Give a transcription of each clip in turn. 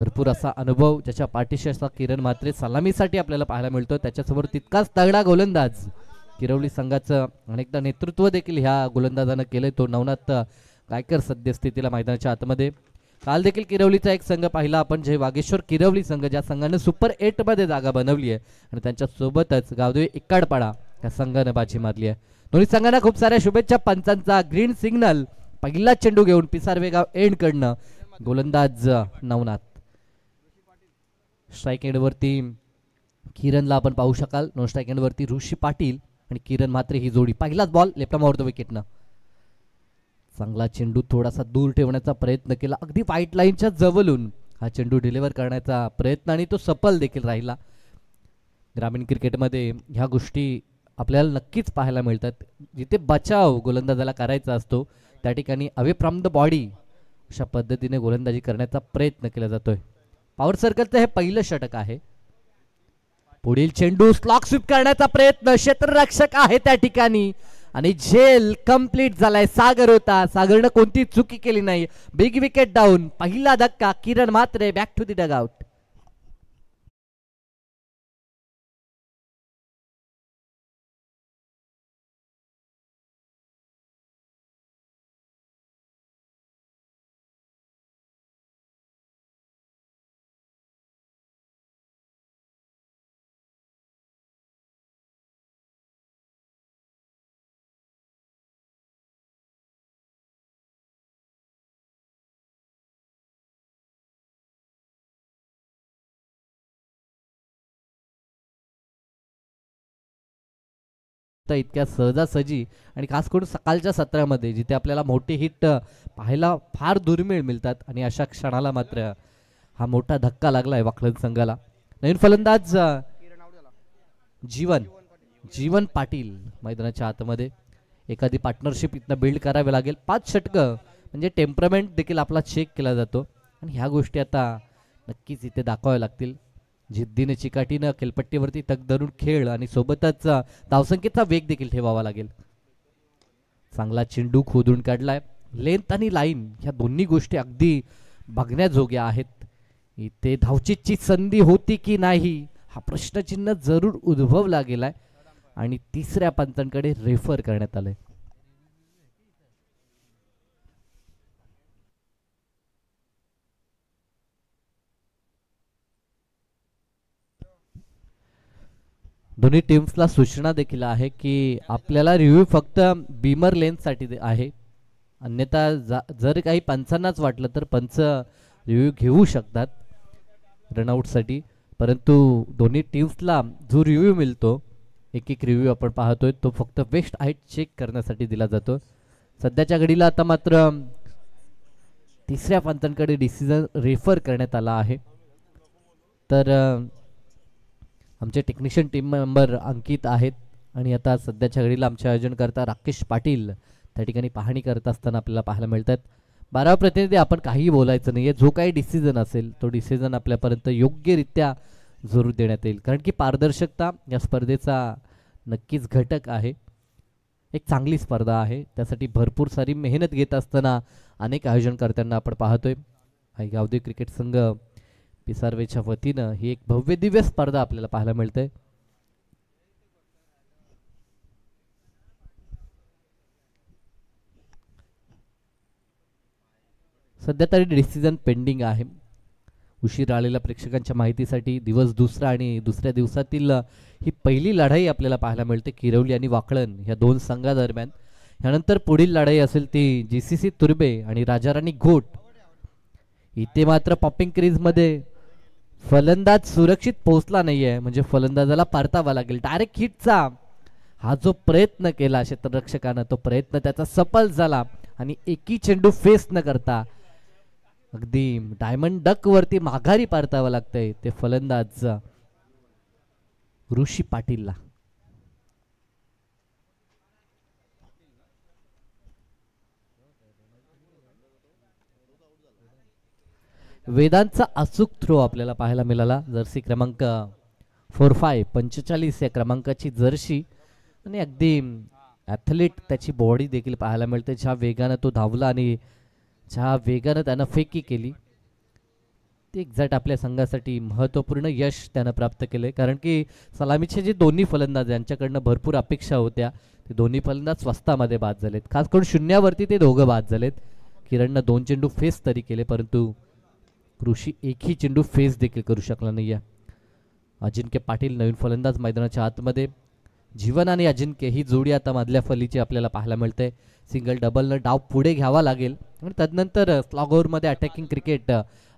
भरपूर असा अनुभव ज्याच्या पाठीशी असा किरण म्हात्रे सलामीसाठी आपल्याला पाहायला मिळतो. त्याच्यासमोर तितकाच तगडा गोलंदाज किरवली संघाचं अनेकदा नेतृत्व देखील ह्या गोलंदाजानं केलंय, तो नवनाथ गायकर सद्यस्थितीला मैदानाच्या आतमध्ये. काल देखील किरवलीचा एक संघ पाहिला आपण, जे वागेश्वर किरवली संघ, ज्या संघानं सुपर 8 मध्ये जागा बनवली आहे आणि त्यांच्या सोबतच गावदेवी इक्काडपाडा या संघानं बाजी मारली आहे. दोन्ही संघांना खूप साऱ्या शुभेच्छा. पंचांचा ग्रीन सिग्नल. पहिला चेंडू घेऊन पिसारवेगाव एंड कडनं गोलंदाज नवनाथ. स्ट्राईक एंडवरती किरणला आपण पाहू शकाल. नॉन स्ट्राईक एंडवरती ऋषी पाटील आणि किरण म्हात्रे ही जोडी. पहिलाच बॉल लेफ्टला मारतो विकेटनं. चांगला चेंडू थोडासा दूर ठेवण्याचा प्रयत्न केला, अगदी व्हाईट लाईनच्या जवळून हा चेंडू डिलिव्हर करण्याचा प्रयत्न आणि तो सफल देखील राहिला. ग्रामीण क्रिकेटमध्ये ह्या गोष्टी आपल्याला नक्कीच पाहायला मिळतात. जिथे बचाव गोलंदाजाला करायचा असतो त्या ठिकाणी अवे फ्रॉम द बॉडी अशा पद्धतीने गोलंदाजी करण्याचा प्रयत्न केला जातोय. पॉवर सर्कलचं हे पहिलं षटक आहे. पुढील चेंडू स्लॉक स्वीप करण्याचा प्रयत्न, क्षेत्ररक्षक आहे त्या ठिकाणी आणि झेल कंप्लीट झालाय. सागर होता, सागरनं कोणती चुकी केली नाही. Big wicket down. पहिला धक्का. Kiran Mhatre back to the dugout. इतक्या सहजासहजी आणि खास करून सकाळच्या सत्रामध्ये जिथे आपल्याला मोठे हिट पाहायला फार दुर्मिळ मिळतात आणि अशा क्षणाला मात्र हा मोठा धक्का लागलाय वाकलन संघाला. नवीन फलंदाज जीवन पाटील मैदानाच्या आतमध्ये. एखादी पार्टनरशिप इथनं बिल्ड करावी लागेल. 5 षटकं म्हणजे टेम्परमेंट देखील आपला चेक केला जातो आणि ह्या गोष्टी आता नक्कीच इथे दाखवाव्या लागतील. जिद्दीने चिकाटीनं खेळपट्टीवरती तग धरून खेळ आणि सोबतच धावसंख्येचा वेग देखील ठेवावा लागेल. चांगला चेंडू खोदून काढलाय. लेंथ आणि लाईन ह्या दोन्ही गोष्टी अगदी बघण्याजोग्या आहेत. इथे धावचीची संधी होती की नाही हा प्रश्नचिन्ह जरूर उद्भवला गेलाय आणि तिसऱ्या पंचांकडे रेफर करण्यात आलंय. दोन्ही टीम्सला सूचना देखील आहे की आपल्याला रिव्ह्यू फक्त बीमर लेन्ससाठी आहे. अन्यथा जर काही पंचांनाच वाटलं तर पंच रिव्ह्यू घेऊ शकतात रनआउटसाठी, परंतु दोन्ही टीम्सला जो रिव्ह्यू मिळतो, एक रिव्ह्यू आपण पाहतोय, तो फक्त वेस्ट हाईट चेक करण्यासाठी दिला जातो. सध्याच्या घडीला आता मात्र तिसऱ्या पंचांकडे डिसिजन रेफर करण्यात आला आहे. तर आमचे टेक्निशियन टीम मेंबर अंकित आहेत आणि आता सध्याच्या घडीला आमचे आयोजनकर्ता राकेश पाटील त्या ठिकाणी पाहणी करत असताना आपल्याला पाहायला मिळतात. 12 प्रतिनिधी आपण काहीही बोलायचं नाहीये. जो काही डिसिजन असेल तो डिसिजन आपल्यापर्यंत योग्यरित्या जरूर देण्यात येईल, कारण की पारदर्शकता या स्पर्धेचा नक्कीच घटक आहे. एक चांगली स्पर्धा आहे, त्यासाठी भरपूर सारी मेहनत घेत असताना अनेक आयोजनकर्त्यांना आपण पाहतोय. गावदेवी क्रिकेट संघ पिसारवेच्या वतीनं ही एक भव्य दिव्य स्पर्धा आपल्याला पाहायला मिळते. सध्या तरी डिसिजन पेंडिंग आहे. उशीर आलेल्या प्रेक्षकांच्या माहितीसाठी दिवस दुसरा आणि दुसऱ्या दिवसातील ही पहिली लढाई आपल्याला पाहायला मिळते किरवली आणि वाकळण या दोन संघादरम्यान. यानंतर पुढील लढाई असेल ती GCC तुर्बे आणि राजाराणी घोट. इथे मात्र पॉपिंग क्रीज मध्ये फलंदाज सुरक्षित पोहोचला नाहीये, म्हणजे फलंदाजाला परतावा लागेल. डायरेक्ट हिटचा हा जो प्रयत्न केला क्षेत्ररक्षकानं, तो प्रयत्न त्याचा सफल झाला आणि एकी चेंडू फेस न करता अगदी डायमंड डक वरती माघारी परतावं लागतंय ते फलंदाज ऋषी पाटीलला. वेदांचा अचूक थ्रो आपल्याला पाहायला मिळाला. जर्सी क्रमांक 45 या क्रमांकाची जर्सी आणि अगदी ॲथलीट त्याची बॉडी देखील पाहायला मिळते. ज्या वेगानं तो धावला आणि ज्या वेगानं त्यानं फेकी केली ते एक्झॅक्ट आपल्या संघासाठी महत्त्वपूर्ण यश त्यानं प्राप्त केले, कारण की सलामीचे जे दोन्ही फलंदाज यांच्याकडनं भरपूर अपेक्षा होत्या, ते दोन्ही फलंदाज स्वस्तामध्ये बाद झालेत. खास करून शून्यावरती ते दोघं बाद झालेत. किरणनं 2 चेंडू फेस तरी केले, परंतु कृषी एकही चेंडू फेस देखील करू शकला नाही आहे. अजिंक्य पाटील नवीन फलंदाज मैदानाच्या आतमध्ये. जीवन आणि अजिंक्य ही जोडी आता मधल्या फलीची आपल्याला पाहायला मिळते. सिंगल डबलनं डाव पुढे घ्यावा लागेल आणि तदनंतर स्लॉग ओव्हरमध्ये अटॅकिंग क्रिकेट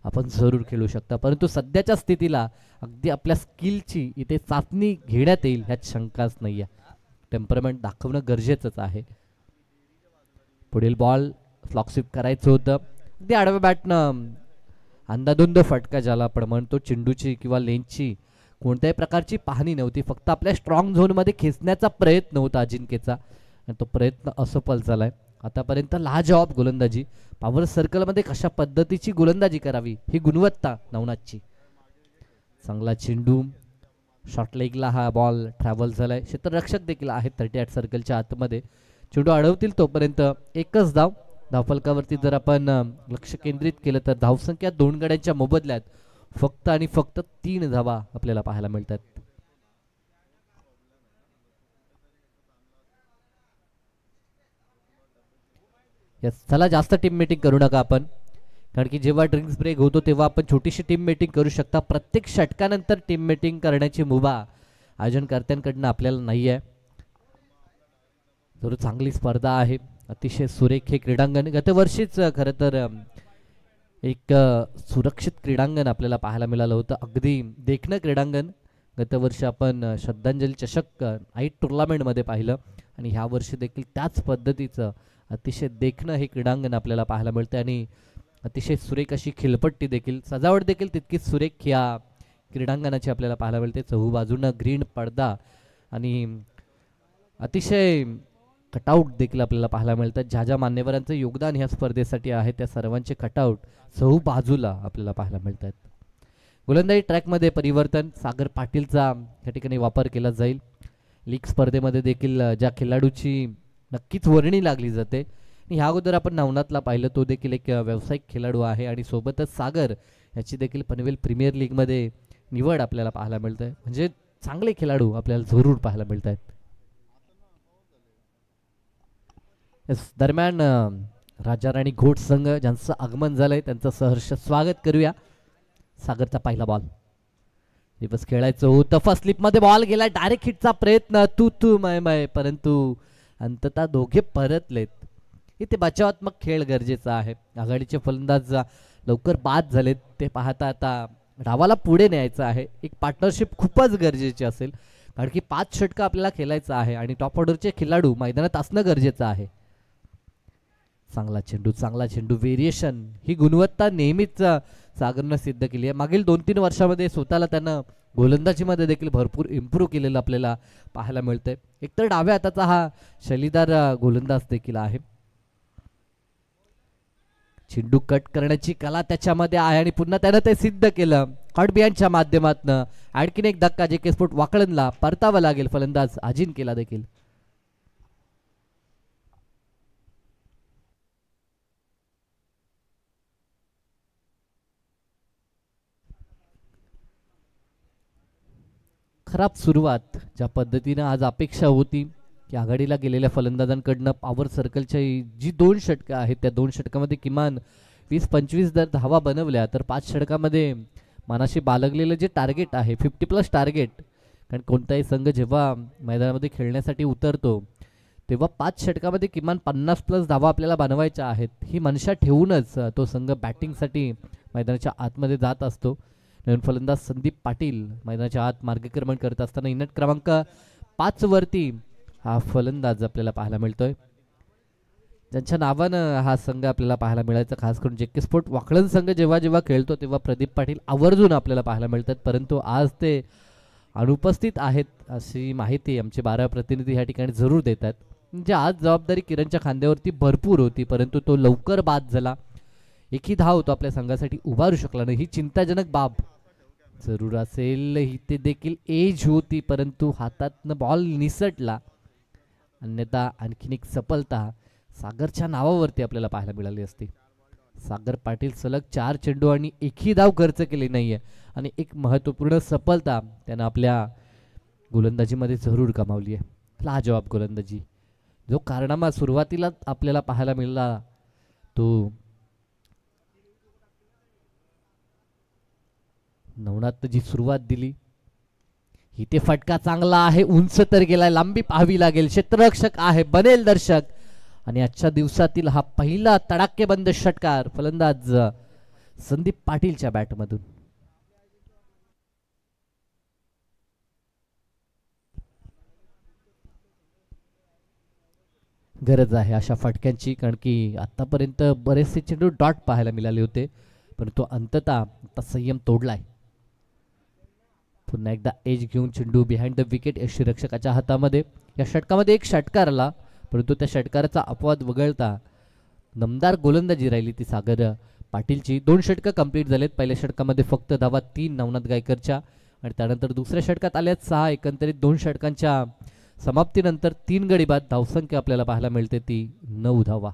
आपण जरूर खेळू शकता, परंतु सध्याच्या स्थितीला अगदी आपल्या स्किलची इथे चाचणी घेण्यात येईल ह्यात शंकाच नाही आहे. टेम्परमेंट दाखवणं गरजेचंच आहे. पुढील बॉल फ्लॉक स्वीप करायचं होतं. अगदी आडव्या बॅटनं अंदाधुंद फटका ज्याला आपण म्हणतो, चेंडूची किंवा लेन्सची कोणत्याही प्रकारची पाहणी नव्हती, फक्त आपल्या स्ट्रॉंग झोनमध्ये खेचण्याचा प्रयत्न होता अजिंक्यचा आणि तो प्रयत्न असफल झालाय. आतापर्यंत लाजवाब गोलंदाजी. पॉवर सर्कलमध्ये कशा पद्धतीची गोलंदाजी करावी ही गुणवत्ता नवनाथची. चांगला चेंडू शॉर्ट लेगला हा बॉल ट्रॅव्हल झालाय. क्षेत्ररक्षक देखील आहेत 38 सर्कलच्या आतमध्ये. चेंडू अडवतील तोपर्यंत एकच धाव. धावफलकावरती जर आपण लक्ष केंद्रित केलं तर धावसंख्या 2 गड्यांच्या मोबदल्यात फक्त आणि फक्त 3 धावा आपल्याला पाहायला मिळतात. चला जास्त टीम मीटिंग करू नका आपण, कारण की जेव्हा ड्रिंक्स ब्रेक होतो तेव्हा आपण छोटीशी टीम मीटिंग करू शकता. प्रत्येक षटकानंतर टीम मीटिंग करण्याची मुभा आयोजनकर्त्यांकडनं आपल्याला नाही आहे. जरूर चांगली स्पर्धा आहे. अतिशय सुरेख हे क्रीडांगण. गतवर्षीच खरं तर एक सुरक्षित क्रीडांगण आपल्याला पाहायला मिळालं होतं, अगदी देखणं क्रीडांगण. गतवर्षी आपण श्रद्धांजली चषक नाईट टुर्नामेंटमध्ये पाहिलं आणि ह्या वर्षी देखील त्याच पद्धतीचं अतिशय देखणं हे क्रीडांगण आपल्याला पाहायला मिळतं आणि अतिशय सुरेख अशी खेळपट्टी देखील, सजावट देखील तितकीच सुरेख या क्रीडांगणाची आपल्याला पाहायला मिळते. चहूबाजूनं ग्रीन पडदा आणि अतिशय कटआउट देखील आपल्याला पाहायला मिळतात. ज्या ज्या मान्यवरांचं योगदान ह्या स्पर्धेसाठी आहे त्या सर्वांचे कटआउट चहूबाजूला आपल्याला पाहायला मिळतात. गोलंदाजी ट्रॅकमध्ये परिवर्तन. सागर पाटीलचा या ठिकाणी वापर केला जाईल. लीग स्पर्धेमध्ये देखील ज्या खेळाडूची नक्कीच वर्णी लागली जाते आणि ह्या अगोदर आपण नवनाथला पाहिलं, तो देखील एक व्यावसायिक खेळाडू आहे आणि सोबतच सागर याची देखील पनवेल प्रीमियर लीगमध्ये निवड आपल्याला पाहायला मिळते. म्हणजे चांगले खेळाडू आपल्याला जरूर पाहायला मिळत आहेत. दरम्यान राजा राणी घोट संघ ज्यांचं आगमन झालंय त्यांचं सहर्ष स्वागत करूया. सागरचा पहिला बॉल दिवस खेळायचं होतं. फर्स्ट स्लिपमध्ये बॉल गेला. डायरेक्ट हिटचा प्रयत्न तू मय, परंतु अंततः दोघे परतलेत. इथे बचावात्मक खेळ गरजेचा आहे. आघाडीचे फलंदाज लवकर बाद झालेत ते पाहता आता डावाला पुढे न्यायचं आहे. एक पार्टनरशिप खूपच गरजेची असेल, कारण की 5 षटकं आपल्याला खेळायचं आहे आणि टॉप ऑर्डरचे खेळाडू मैदानात असणं गरजेचं आहे. चांगला चेंडू व्हेरिएशन ही गुणवत्ता नेहमीच सागरनं सिद्ध केली आहे. मागील 2-3 वर्षामध्ये स्वतःला त्यानं गोलंदाजीमध्ये देखील भरपूर इम्प्रूव्ह केलेलं आपल्याला पाहायला मिळतंय. एकतर डाव्या हाताचा हा शैलीदार गोलंदाज देखील आहे. चेंडू कट करण्याची कला त्याच्यामध्ये आहे आणि पुन्हा त्यानं ते सिद्ध केलं. कट बियांच्या माध्यमातून आणखीन एक धक्का JK स्पोर्ट वाकळणला परतावा लागेल. फलंदाज अजिंक्यला देखील. खराब सुरुवात ज्या पद्धतीनं आज अपेक्षा होती की आघाडीला गेलेल्या फलंदाजांकडनं पॉवर सर्कलच्या जी 2 षटकं आहेत त्या 2 षटकामध्ये किमान 20-25 जर धावा बनवल्या तर 5 षटकामध्ये मनाशी बाळगलेलं जे टार्गेट आहे 50+ टार्गेट, कारण कोणताही संघ जेव्हा मैदानामध्ये खेळण्यासाठी उतरतो तेव्हा 5 षटकामध्ये किमान 50+ धावा आपल्याला बनवायच्या आहेत. ही मनशा ठेवूनच तो संघ बॅटिंगसाठी मैदानाच्या आतमध्ये जात असतो. नवीन फलंदाज संदीप पाटील मैदानाच्या आत मार्गक्रमण करत असताना इनट क्रमांक 5 वरती हा फलंदाज आपल्याला पाहायला मिळतोय. ज्यांच्या नावानं हा संघ आपल्याला पाहायला मिळायचा, खास करून JK स्पोर्ट वाकळण संघ जेव्हा जेव्हा खेळतो तेव्हा प्रदीप पाटील आवर्जून आपल्याला पाहायला मिळतात, परंतु आज ते अनुपस्थित आहेत अशी माहिती आमचे 12 प्रतिनिधी ह्या ठिकाणी जरूर देतात. म्हणजे आज जबाबदारी किरणच्या खांद्यावरती भरपूर होती, परंतु तो लवकर बाद झाला. एकही धाव तो आपल्या संघासाठी उभारू शकला नाही. ही चिंताजनक बाब जरूर असेल. इथे देखील एज होती, परंतु हातातनं बॉल निसटला. अन्यथा आणखीन एक सफलता सागरच्या नावावरती आपल्याला पाहायला मिळाली असती. सागर पाटील सलग 4 चेंडू आणि एकही धाव खर्च केली नाहीये आणि एक महत्वपूर्ण सफलता त्यानं आपल्या गोलंदाजीमध्ये जरूर कमावली आहे. लाजवाब गोलंदाजी. जो कारनामा सुरुवातीला आपल्याला पाहायला मिळाला तो नवनाथनं जी सुरुवात दिली, इथे फटका चांगला आहे, उंच तर गेलाय, लांबी पाहावी लागेल. क्षेत्ररक्षक आहे, बनेल दर्शक. आणि आजच्या दिवसातील हा पहिला तडाकेबंद षटकार फलंदाज संदीप पाटीलच्या बॅटमधून. गरज आहे अशा फटक्यांची, कारण की आतापर्यंत बरेचसे चेंडू डॉट पाहायला मिळाले होते, परंतु अंततः आता संयम तोडलाय. पुन्हा एकदा एज घेऊन चेंडू बिहाइंड द विकेट यष्टीरक्षकाच्या हातामध्ये. या षटकामध्ये एक षटकार आला, परंतु त्या षटकाराचा अपवाद वगळता दमदार गोलंदाजी राहिली ती सागर पाटीलची. 2 षटकं कंप्लीट झालेत. पहिल्या षटकामध्ये फक्त धावा 3 नवनाथ गायकरच्या आणि त्यानंतर दुसऱ्या षटकात आल्यात 6. एकंदरीत 2 षटकांच्या समाप्तीनंतर 3 गडी बाद धावसंख्या आपल्याला पाहायला मिळते ती 9 धावा.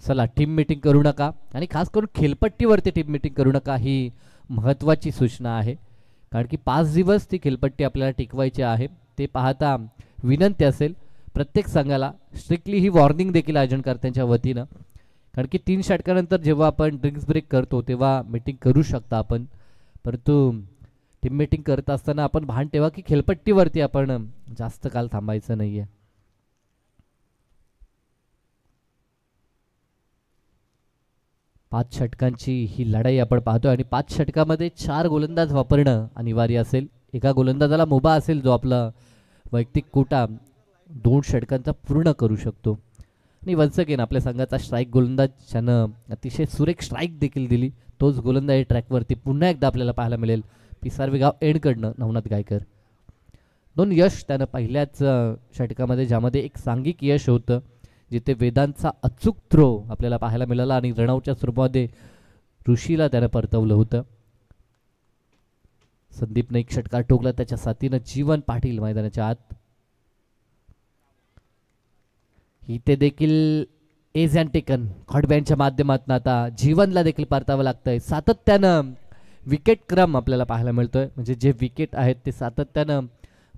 चला टीम मीटिंग करू नका आणि खास करून खेळपट्टीवरती टीम मीटिंग करू नका ही महत्त्वाची सूचना आहे, कारण की 5 दिवस ती खेळपट्टी आपल्याला टिकवायची आहे. ते पाहता विनंती असेल प्रत्येक संघाला, स्ट्रिक्टली ही वॉर्निंग देखील आयोजनकर्त्यांच्या वतीनं, कारण की 3 षटकानंतर जेव्हा आपण ड्रिंक्स ब्रेक करतो तेव्हा मीटिंग करू शकता आपण, परंतु टीम मीटिंग करत असताना आपण भान ठेवा की खेळपट्टीवरती आपण जास्त काल थांबायचं नाहीये. पाच षटकांची ही लढाई आपण पाहतोय आणि 5 षटकामध्ये 4 गोलंदाज वापरणं अनिवार्य असेल. एका गोलंदाजाला मुभा असेल जो आपला वैयक्तिक कोटा 2 षटकांचा पूर्ण करू शकतो. आणि वन्स अगेन आपल्या संघाचा स्ट्राईक गोलंदाज ज्यानं अतिशय सुरेख स्ट्राईक देखील दिली, तोच गोलंदाज ट्रॅकवरती पुन्हा एकदा आपल्याला पाहायला मिळेल. पिसारवे गाव एंडकडनं नवनाथ गायकर. 2 यश त्यानं पहिल्याच षटकामध्ये, ज्यामध्ये एक सांघिक यश होतं जिथे वेदांतचा अचूक थ्रो आपल्याला पाहायला मिळाला आणि रनआउटच्या स्वरूपामध्ये ऋषीला त्यानं परतवलं होतं. संदीपने एक षटकार ठोकला, त्याच्या साथीनं जीवन पाटील मैदानाच्या आत. इथे देखील एज अँड टेकन खडब्यांच्या माध्यमातून आता जीवनला देखील परतावं लागतंय. सातत्यानं विकेट क्रम आपल्याला पाहायला मिळतोय, म्हणजे जे विकेट आहेत ते सातत्यानं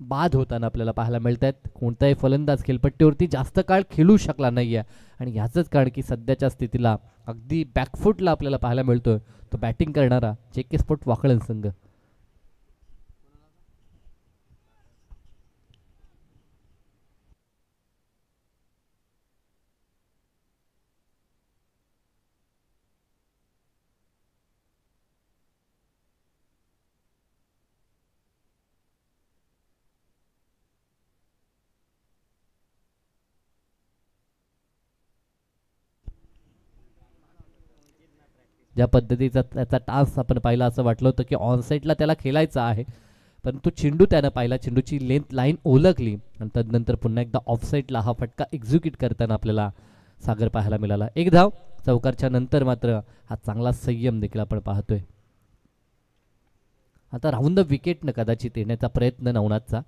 बाद होताना आपल्याला पाहायला मिळत आहेत. कोणताही फलंदाज खेळपट्टीवरती जास्त काळ खेळू शकला नाहीये आणि ह्याचंच कारण की सध्याच्या स्थितीला अगदी बॅकफुटला आपल्याला पाहायला मिळतोय तो बॅटिंग करणारा JK स्पोर्ट वाकळण संघ. ज्या पद्धतीचा त्याचा टास्क आपण पाहिला, असं वाटलं होतं की ऑनसाईडला त्याला खेळायचं आहे, परंतु चेंडू त्यानं पाहिला, चेंडूची लेंथ लाईन ओळखली आणि त्यानंतर पुन्हा एकदा ऑफसाईडला हा फटका एक्झिक्यूट करताना आपल्याला सागर पाहायला मिळाला. 1 धाव चौकारच्या नंतर मात्र हा चांगला संयम देखील आपण पाहतोय. आता राऊंड द विकेटनं कदाचित येण्याचा प्रयत्न नवनाथचा.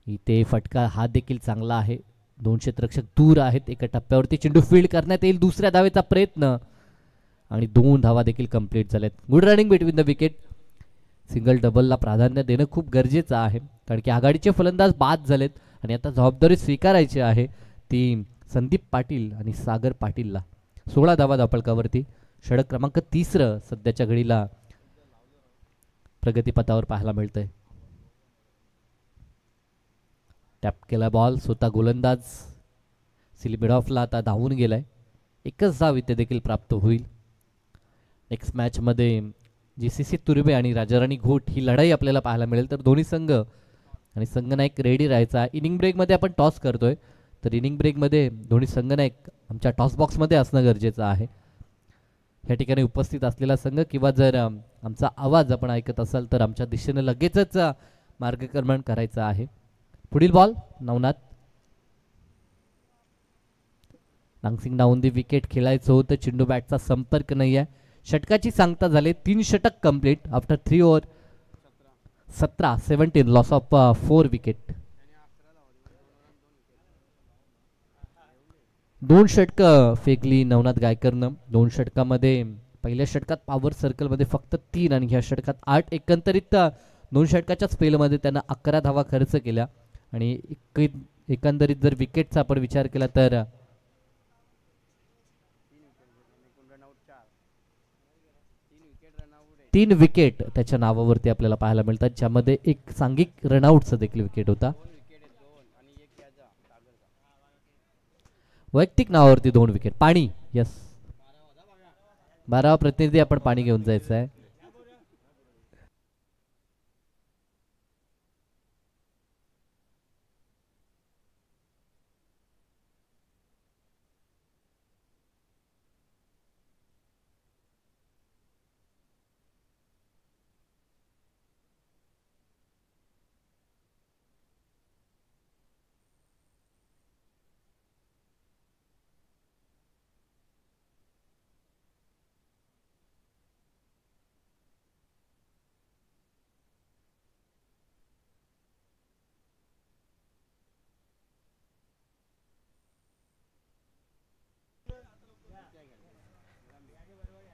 इथे फटका हा देखील चांगला आहे. 2 क्षेत्ररक्षक दूर आहेत. एका टप्प्यावरती चेंडू फील्ड करण्यात येईल. दुसऱ्या धावेचा प्रयत्न आणि 2 धावा देखील कंप्लीट झाल्यात. Good running between the wicket. Single डबलला प्राधान्य देणं खूप गरजेचं आहे, कारण की आघाडीचे फलंदाज बाद झालेत आणि आता जबाबदारी स्वीकारायची आहे ती संदीप पाटील आणि सागर पाटीलला. 16 धावा धावफलकावरती. षटक क्रमांक 3 सध्याच्या घडीला प्रगतीपथावर पाहायला मिळतंय. टॅप केला बॉल, स्वतः गोलंदाज सिली ऑफला आता धावून गेलाय. 1च धाव इथे देखील प्राप्त होईल. नेक्स्ट मॅचमध्ये GCC तुर्बे आणि राजाराणी घोट ही लढाई आपल्याला पाहायला मिळेल. तर दोन्ही संघ आणि संघनायक रेडी राहायचा. इनिंग ब्रेकमध्ये आपण टॉस करतोय, तर इनिंग ब्रेकमध्ये दोन्ही संघनायक आमच्या टॉस बॉक्समध्ये असणं गरजेचं आहे. या ठिकाणी उपस्थित असलेला संघ किंवा जर आमचा आवाज आपण ऐकत असाल तर आमच्या दिशेने लगेचच मार्गक्रमण करायचं आहे. पुढील बॉल नवनाथ. नांगसिंग डाऊन दी विकेट खेळायचं होतं, चेंडू बॅटचा संपर्क नाही आहे. षटकाची सांगता झाले. 3 षटक complete after 3 over. 17 loss of 4 wicket. 2 षटकं फेकली नवनाथ गायकरनं. 2 षटकामध्ये पहिल्या षटकात पॉवर सर्कलमध्ये फक्त 3 आणि ह्या षटकात 8. एकंदरीत 2 षटकाच्या स्पेलमध्ये त्यांना 11 धावा खर्च केल्या आणि एकंदरीत जर विकेटचा आपण विचार केला तर 3 विकेट त्याच्या नावावरती आपल्याला पाहायला मिळतात, ज्यामध्ये एक सांघिक रनआउटचा देखील विकेट होता. वैयक्तिक नावावरती 2 विकेट. पाणी, यस, 12वा प्रतिनिधी आपण पाणी घेऊन जायचं आहे.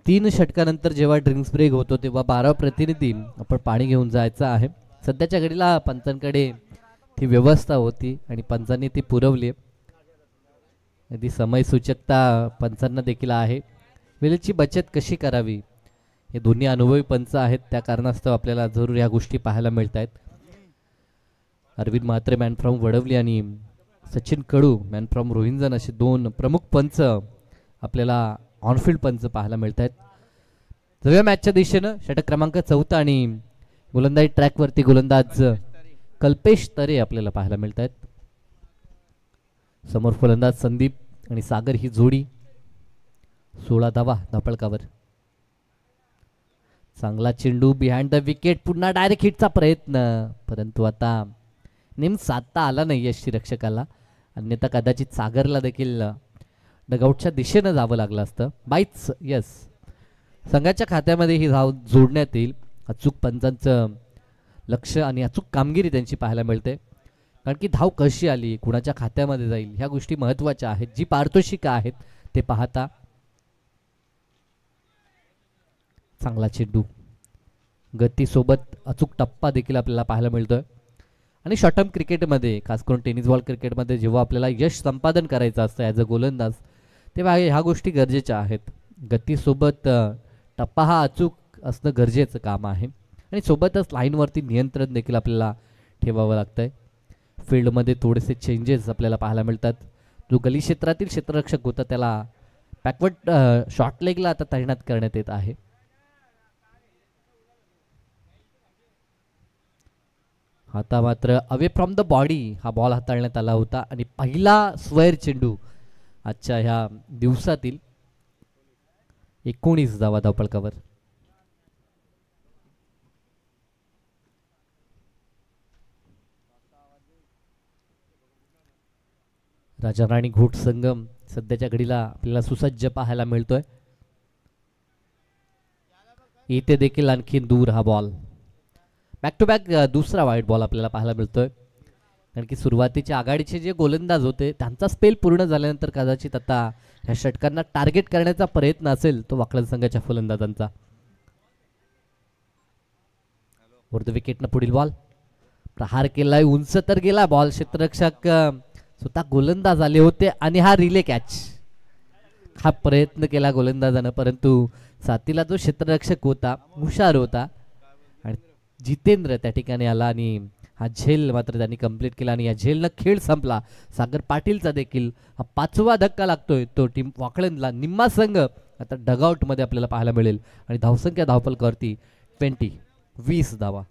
तीन षटकानंतर जेव्हा ड्रिंक्स ब्रेक होतो तेव्हा 12 प्रतिनिधी आपण पाणी घेऊन जायचं आहे. सध्याच्या घडीला पंचांकडे ती व्यवस्था होती आणि पंचांनी ती पुरवली. ती समयसूचकता पंचांना देखील आहे. वेळेची बचत कशी करावी हे दोन्ही अनुभवी पंच आहेत, त्या कारणास्तव आपल्याला जरूर या गोष्टी पाहायला मिळत आहेत. अरविंद म्हात्रे मॅन फ्रॉम वडवली आणि सचिन कडू मॅन फ्रॉम रोहिंजन असे 2 प्रमुख पंच आपल्याला ऑनफिल्ड पंच पाहायला मिळत आहेत. नव्या मॅचच्या दिशेनं षटक क्रमांक 4 आणि गोलंदाजी ट्रॅकवरती गोलंदाज कल्पेश तरे आपल्याला पाहायला मिळत आहेत. समोर फलंदाज संदीप आणि सागर ही जोडी. 16 धावा धापळकावर. चांगला चेंडू बिहाइंड द विकेट. पुन्हा डायरेक्ट हिटचा प्रयत्न, परंतु आता नेम साधता आला नाही यष्टीरक्षकाला, अन्यथा कदाचित सागरला देखील डगआउटच्या दिशेनं जावं लागलं असतं. बाईच, यस, संघाच्या खात्यामध्ये ही धाव जोडण्यात येईल. अचूक पंचांचं लक्ष आणि अचूक कामगिरी त्यांची पाहायला मिळते, कारण की धाव कशी आली, कुणाच्या खात्यामध्ये जाईल, ह्या गोष्टी महत्त्वाच्या आहेत. जी पारितोषिकं आहेत ते पाहता. चांगला चेंडू, गतीसोबत अचूक टप्पा देखील आपल्याला पाहायला मिळतोय. आणि शॉर्ट टर्म क्रिकेटमध्ये, खास करून टेनिस बॉल क्रिकेटमध्ये जेव्हा आपल्याला यश संपादन करायचं असतं ॲज अ गोलंदाज, तेव्हा ह्या गोष्टी गरजेच्या आहेत. गतीसोबत टप्पा हा अचूक असणं गरजेचं काम आहे आणि सोबतच लाईनवरती नियंत्रण देखील आपल्याला ठेवावं लागतंय. फील्डमध्ये थोडेसे चेंजेस आपल्याला पाहायला मिळतात. जो गली क्षेत्रातील क्षेत्ररक्षक होता त्याला बॅकवर्ड शॉर्ट लेगला आता तैनात करण्यात येत आहे. आता मात्र अवे फ्रॉम द बॉडी हा बॉल हाताळण्यात आला होता आणि पहिला स्क्वेअर चेंडू आजच्या ह्या दिवसातील. 19 धावा धावपळकावर. राजा राणी घोट संगम सध्याच्या घडीला आपल्याला सुसज्ज पाहायला मिळतोय. इथे देखील आणखी दूर हा बॉल. बॅक टू बॅक दुसरा वाईट बॉल आपल्याला पाहायला मिळतोय, कारण की सुरुवातीच्या आघाडीचे जे गोलंदाज होते त्यांचा स्पेल पूर्ण झाल्यानंतर कदाचित आता ह्या षटकांना टार्गेट करण्याचा प्रयत्न असेल तो वाकलन संघाच्या फलंदाजांचा. वरद विकेटनं पुढील बॉल. प्रहार केलाय, उंच तर गेला बॉल. क्षेत्ररक्षक स्वतः गोलंदाज आले होते आणि हा रिले कॅच. हा प्रयत्न केला गोलंदाजानं, परंतु साथीला जो क्षेत्ररक्षक होता हुशार होता आणि जितेंद्र त्या ठिकाणी आला आणि हा झेल मात्र त्यांनी कंप्लीट केला आणि या झेलनं खेळ संपला. सागर पाटीलचा देखील हा 5वा धक्का लागतोय तो टीम वाकळणला. निम्मा संघ आता डगआउट मध्ये आपल्याला पाहायला मिळेल आणि धावसंख्या धावपलकावरती 20 धावा.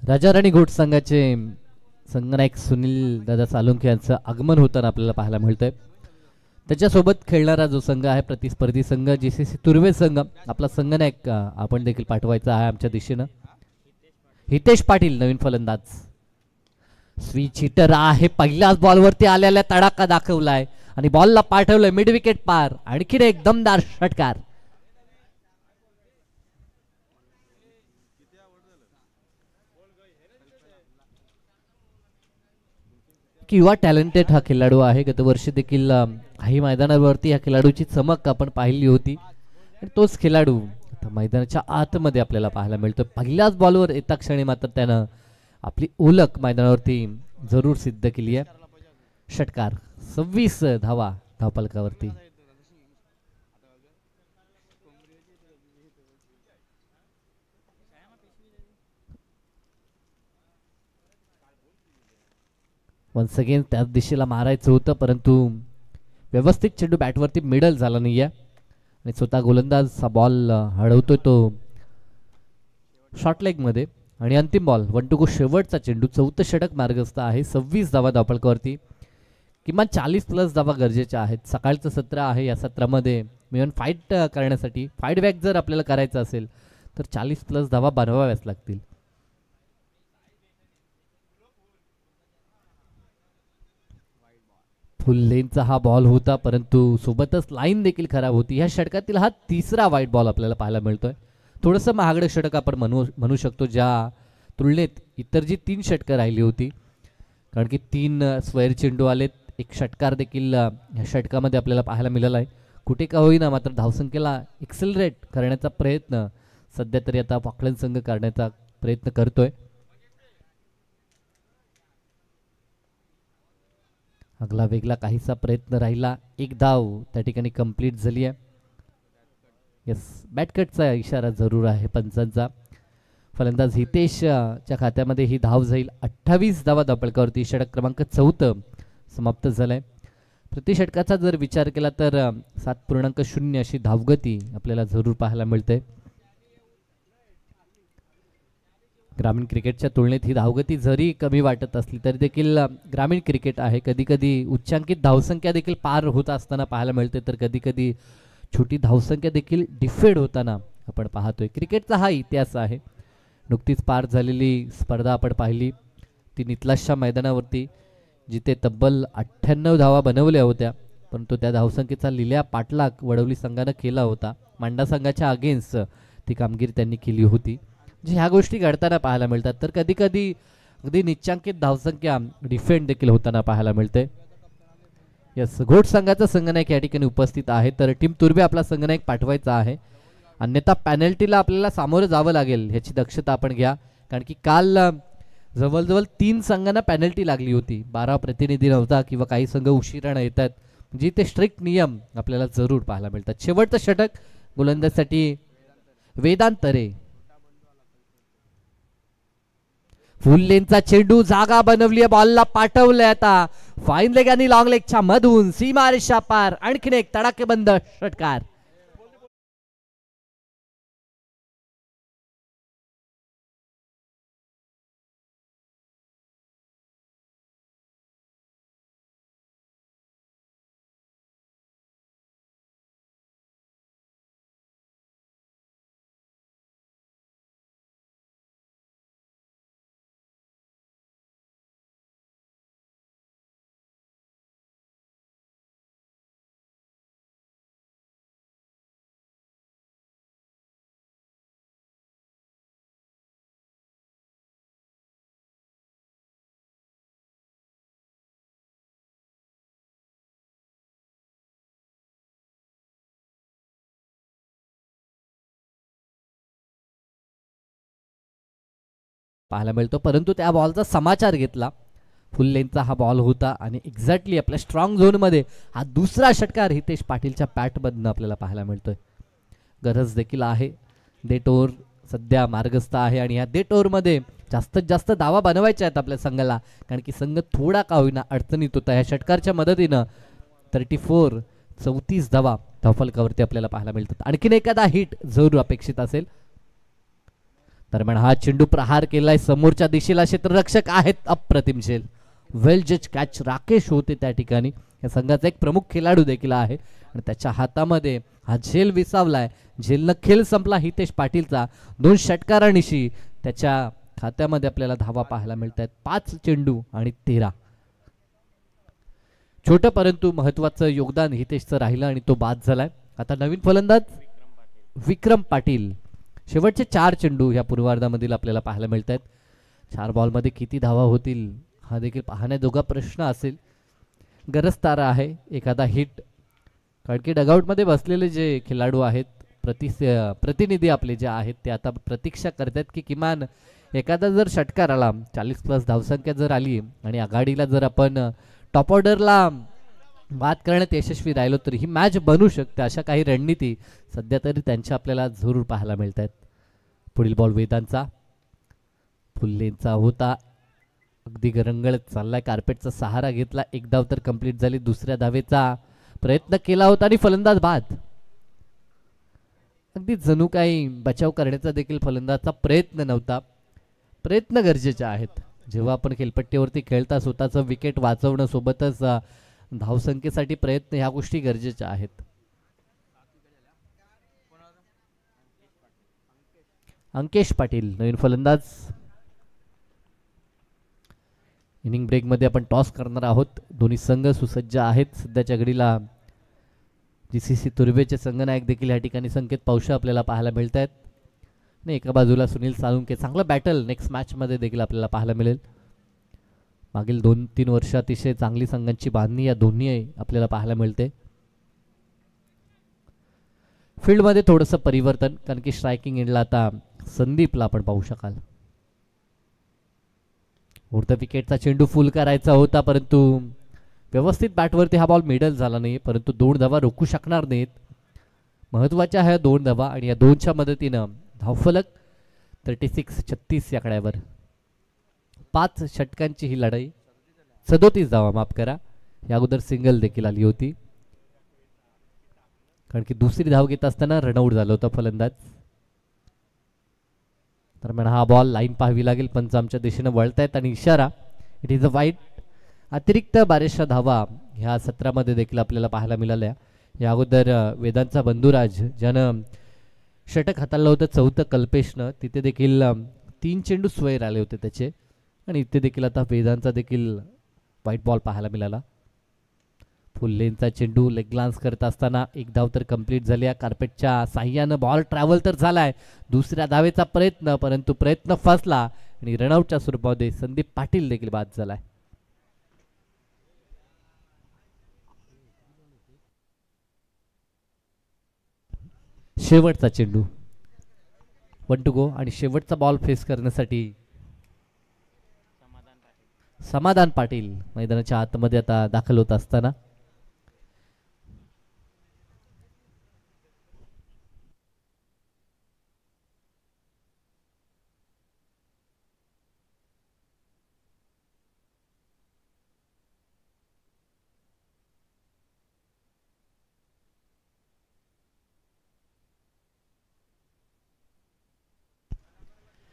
राजा राणी घोट संघाचे संघनायक सुनील दादा सालुंखे यांचं आगमन होताना आपल्याला पाहायला मिळतंय. त्याच्यासोबत खेळणारा जो संघ आहे प्रतिस्पर्धी संघ JCC तुर्वे संघ, आपला संघनायक आपण देखील पाठवायचा आहे आमच्या दिशेनं. हितेश पाटील नवीन फलंदाज. स्विच हिटर आहे, पहिल्याच बॉलवरती आलेला तडाखा दाखवलाय आणि बॉलला पाठवलंय मिड विकेट पार. आणखीन एक दमदार षटकार. किंवा टॅलेंटेड हा खेळाडू आहे. गतवर्षी देखील काही मैदानावरती या खेळाडूची चमक आपण पाहिली होती आणि तोच खेळाडू मैदानाच्या आतमध्ये आपल्याला पाहायला मिळतो. पहिल्याच बॉलवर येता क्षणी मात्र त्यानं आपली ओळख मैदानावरती जरूर सिद्ध केली आहे. षटकार 26 धावा धावफलकावरती. वन्स अगेन त्याच दिशेला मारायचं होतं परंतु व्यवस्थित चेंडू बॅटवरती मिडल झाला नाहीये आणि स्वतः गोलंदाज हा बॉल हळवतोय तो शॉर्ट लेग मध्ये. आणि अंतिम बॉल 1 to go शेवटचा चेंडू. 4थं षटक मार्गस्थ आहे. 26 धावा धावफलकावरती. किमान 40+ धावा गरजेच्या आहेत. सकाळचं सत्र आहे. या सत्रामध्ये मिळून फाईट करण्यासाठी फाईट बॅक जर आपल्याला करायचं असेल तर 40+ धावा बनवाव्याच लागतील. फुल लेनचा हा बॉल होता परंतु सोबतच लाईन देखील खराब होती. ह्या षटकातील हा तिसरा वाईट बॉल आपल्याला पाहायला मिळतोय. थोडंसं महागडं षटक आपण म्हणू शकतो ज्या तुलनेत इतर जी 3 षटकं राहिली होती. कारण की 3 स्क्वेअर चेंडू आलेत. एक षटकार देखील ह्या षटकामध्ये आपल्याला पाहायला मिळाला आहे. कुठे का होईना मात्र धावसंख्येला एक्सेलरेट करण्याचा प्रयत्न सध्या तरी आता फॉकलंड संघ करण्याचा प्रयत्न करतोय. अगला वेगळा काहीसा प्रयत्न राहिला. एक धाव त्या ठिकाणी कंप्लीट झाली आहे. यस, बॅटकटचा इशारा जरूर आहे पंचांचा. फलंदाज हितेशच्या खात्यामध्ये ही धाव जाईल. 28 धावा धावफलकावरती. षटक क्रमांक 4 समाप्त झालाय. प्रति षटकाचा जर विचार केला तर 7.0 अशी धावगती आपल्याला जरूर पाहायला मिळते. ग्रामीण क्रिकेटच्या तुलनेत ही धावगती जरी कमी वाटत असली तरी देखील ग्रामीण क्रिकेट आहे. कधी कधी उच्चांकित धावसंख्या देखील पार होत असताना पाहायला मिळते तर कधी कधी छोटी धावसंख्या देखील डिफेड होताना आपण पाहतोय. क्रिकेटचा हा इतिहास आहे. नुकतीच पार झालेली स्पर्धा आपण पाहिली ती नितलाशच्या मैदानावरती जिथे तब्बल 98 धावा बनवल्या होत्या परंतु त्या धावसंख्येचा लिल्या पाठलाग वडवली संघानं केला होता. मांडा संघाच्या अगेन्स्ट ती कामगिरी त्यांनी केली होती. जे ह्या गोष्टी घडताना पाहायला मिळतात तर कधी कधी अगदी निश्चांकित धावसंख्या डिफेंड देखील होताना पाहायला मिळते. यस, घोट संघाचा संघनायक या ठिकाणी उपस्थित आहे तर टीम तुर्बे आपला संघनायक पाठवायचा आहे. अन्यथा पॅनल्टीला आपल्याला सामोरं जावं लागेल ह्याची दक्षता आपण घ्या. कारण की काल जवळजवळ 3 संघांना पॅनल्टी लागली होती. 12 प्रतिनिधी नव्हता किंवा काही संघ उशिरानं येतात. म्हणजे ते स्ट्रिक्ट नियम आपल्याला जरूर पाहायला मिळतात. शेवटचं षटक गोलंदाजसाठी वेदांतरे. फुल लेनचा चेंडू, जागा बनवली आहे, बॉलला पाठवलंय आता फाईन लेग आणि लॉंग लेगच्या मधून सीमारेषा पार. आणखीन एक तडाखेबंद षटकार. पाहायला मिळतो परंतु त्या बॉलचा समाचार घेतला. फुल लेनचा हा बॉल होता आणि एक्झॅक्टली आपल्या स्ट्रॉंग झोनमध्ये हा दुसरा षटकार हितेश पाटीलच्या पॅटमधनं आपल्याला पाहायला मिळतोय. गरज देखील आहे. डेट ओव्हर सध्या मार्गस्थ आहे आणि या डेट ओव्हरमध्ये जास्तीत जास्त धावा बनवायच्या आहेत आपल्या संघाला. कारण की संघ थोडा का होईना अडचणीत होता. या षटकारच्या मदतीनं 34 धावा धावफलकावरती आपल्याला पाहायला मिळतात. आणखीन एखादा हिट जरूर अपेक्षित असेल. दरम्यान हा चेंडू प्रहार केलाय समोरच्या दिशेला. क्षेत्ररक्षक आहेत अप्रतिम झेल. वेल जज कॅच राकेश होते त्या ठिकाणी. या संघाचा एक प्रमुख खेळाडू देखील आहे आणि त्याच्या हातामध्ये हा झेल विसावलाय. झेलनं खेळ संपला हितेश पाटीलचा. 2 षटकारांनिशी त्याच्या खात्यामध्ये आपल्याला धावा पाहायला मिळत आहेत. 5 चेंडू आणि 13. छोटं परंतु महत्वाचं योगदान हितेशचं राहिलं आणि तो बाद झालाय. आता नवीन फलंदाज विक्रम पाटील. शेवटचे 4 चेंडू ह्या पूर्वार्धामधील आपल्याला पाहायला मिळत आहेत. 4 बॉलमध्ये किती धावा होतील हा देखील पाहण्याजोगा प्रश्न असेल. गरजतारा आहे एखादा हिट, कारण की डगआउटमध्ये बसलेले जे खेळाडू आहेत, प्रतिनिधी आपले जे आहेत ते आता प्रतीक्षा करतात की किमान एखादा जर षटकार आला, 40+ धावसंख्या जर आली आणि आघाडीला जर आपण टॉप ऑर्डरला बात करण्यात यशस्वी राहिलो तर ही मॅच बनू शकते. अशा काही रणनीती सध्या तरी त्यांच्या आपल्याला जरूर पाहायला मिळत आहेत. पुढील बॉल वेदांचा, फुल्लेंचा होता, अगदी रंगळत चाललाय. कार्पेटचा सहारा घेतला, एक धाव तर कंप्लीट झाली. दुसऱ्या धावेचा प्रयत्न केला होता आणि फलंदाज बाद. अगदी जणू काही बचाव करण्याचा देखील फलंदाजचा प्रयत्न नव्हता. प्रयत्न गरजेचे आहेत. जेव्हा आपण खेळपट्टीवरती खेळता स्वतःचं विकेट वाचवणं सोबतच धावसंख्येसाठी प्रयत्न ह्या गोष्टी गरजेच्या आहेत. अंकेश पाटील नवीन फलंदाज. इनिंग ब्रेक मध्ये आपण टॉस करणार आहोत. दोन्ही संघ सुसज्ज आहेत. सध्याच्या घडीला जीसीसी तुर्भेचे संघनायक देखील या ठिकाणी संकेत पावशा आपल्याला पाहायला मिळत आहेत. आणि एका बाजूला सुनील साळुंके. चांगलं बॅटल नेक्स्ट मॅच मध्ये देखील आपल्याला पाहायला मिळेल. मागील 2-3 वर्ष अतिशय चांगली संघांची बांधणी या दोन्ही आपल्याला पाहायला मिळते. फील्ड मध्ये थोडंसं परिवर्तन, कारण की स्ट्रायकिंग एंडला आता संदीपला आपण पाहू शकाल. उडत्या विकेटचा चेंडू फुल करायचा होता, परंतु व्यवस्थित बॅटवरती हा बॉल मिडल झाला नाही. परंतु 2 धावा रोखू शकणार नाहीत. महत्वाच्या ह्या 2 धावा आणि या 2च्या मदतीनं धावफलक 36-36 या कड्यावर. 5 षटकांची ही लढाई. 37 धावा माफ करा. या अगोदर सिंगल देखील आली होती, कारण की दुसरी धाव घेत असताना रनआउट झालं होतं फलंदाज. दरम्यान हा बॉल लाईन पाहावी लागेल. पंच आमच्या दिशेने वळतायत आणि इशारा इट इज अ वाईट. अतिरिक्त 12 धावा ह्या सत्रामध्ये देखील आपल्याला पाहायला मिळाल्या. या अगोदर वेदांचा बंधुराज ज्यानं षटक हाताळलं होतं 4थं कल्पेशनं, तिथे देखील 3 चेंडू स्वैर आले होते त्याचे. आणि इथे देखील आता वेदांचा देखील व्हाईट बॉल पाहायला मिळाला. फुल्लेंचा चेंडू लेग ग्लान्स करत असताना एक धाव तर कंप्लीट झाली. कार्पेटच्या साह्यानं बॉल ट्रॅव्हल तर झालाय. दुसऱ्या धावेचा प्रयत्न, परंतु प्रयत्न फसला आणि रनआउटच्या स्वरूपामध्ये संदीप पाटील देखील बाद झालाय. शेवटचा चेंडू 1 टू गो आणि शेवटचा बॉल फेस करण्यासाठी समाधान पाटील मैदानाच्या आतमध्ये आता दाखल होत असताना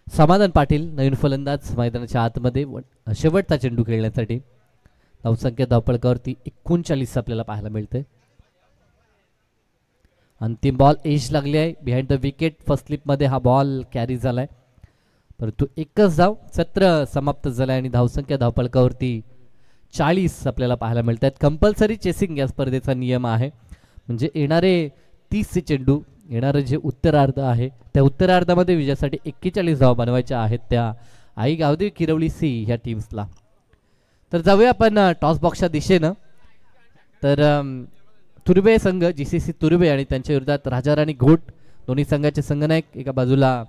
समाधान पाटील नवीन फलंदाज मैदानाच्या आतमध्ये शेवटचा चेंडू खेळण्यासाठी. धावसंख्या धावपळकावरती 39 आपल्याला पाहायला मिळते. अंतिम बॉल एज लागली आहे behind the wicket. First slip मध्ये हा बॉल कॅरी झालाय, परंतु एकच धाव. सत्र समाप्त झालाय आणि धावसंख्या धावपळकावरती 40 आपल्याला पाहायला मिळत आहेत. कंपल्सरी चेसिंग या स्पर्धेचा नियम आहे. म्हणजे येणारे 30 चेंडू, येणारं जे उत्तरार्ध आहे त्या उत्तरार्धामध्ये विजयासाठी 41 धावा बनवायच्या आहेत त्या आई गावदेवी किरवली सी ह्या टीम्सला. तर जाऊया आपण टॉस बॉक्सच्या दिशेनं. तर तुर्बे संघ जीसीसी तुर्बे आणि त्यांच्या विरोधात राजाराणी घोट दोन्ही संघाचे संघनायक. एका बाजूला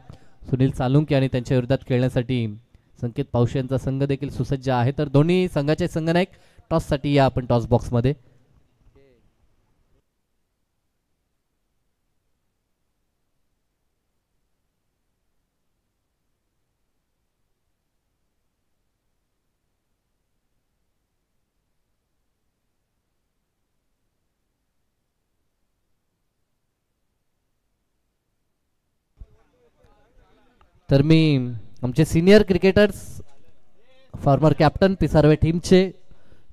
सुनील सालुंके आणि त्यांच्या विरोधात खेळण्यासाठी संकेत पावशे यांचा संघ देखील सुसज्ज आहे. तर दोन्ही संघाचे संघनायक टॉससाठी या आपण टॉस बॉक्समध्ये. तर मी आमचे senior cricketers former captain Pisarve टीमचे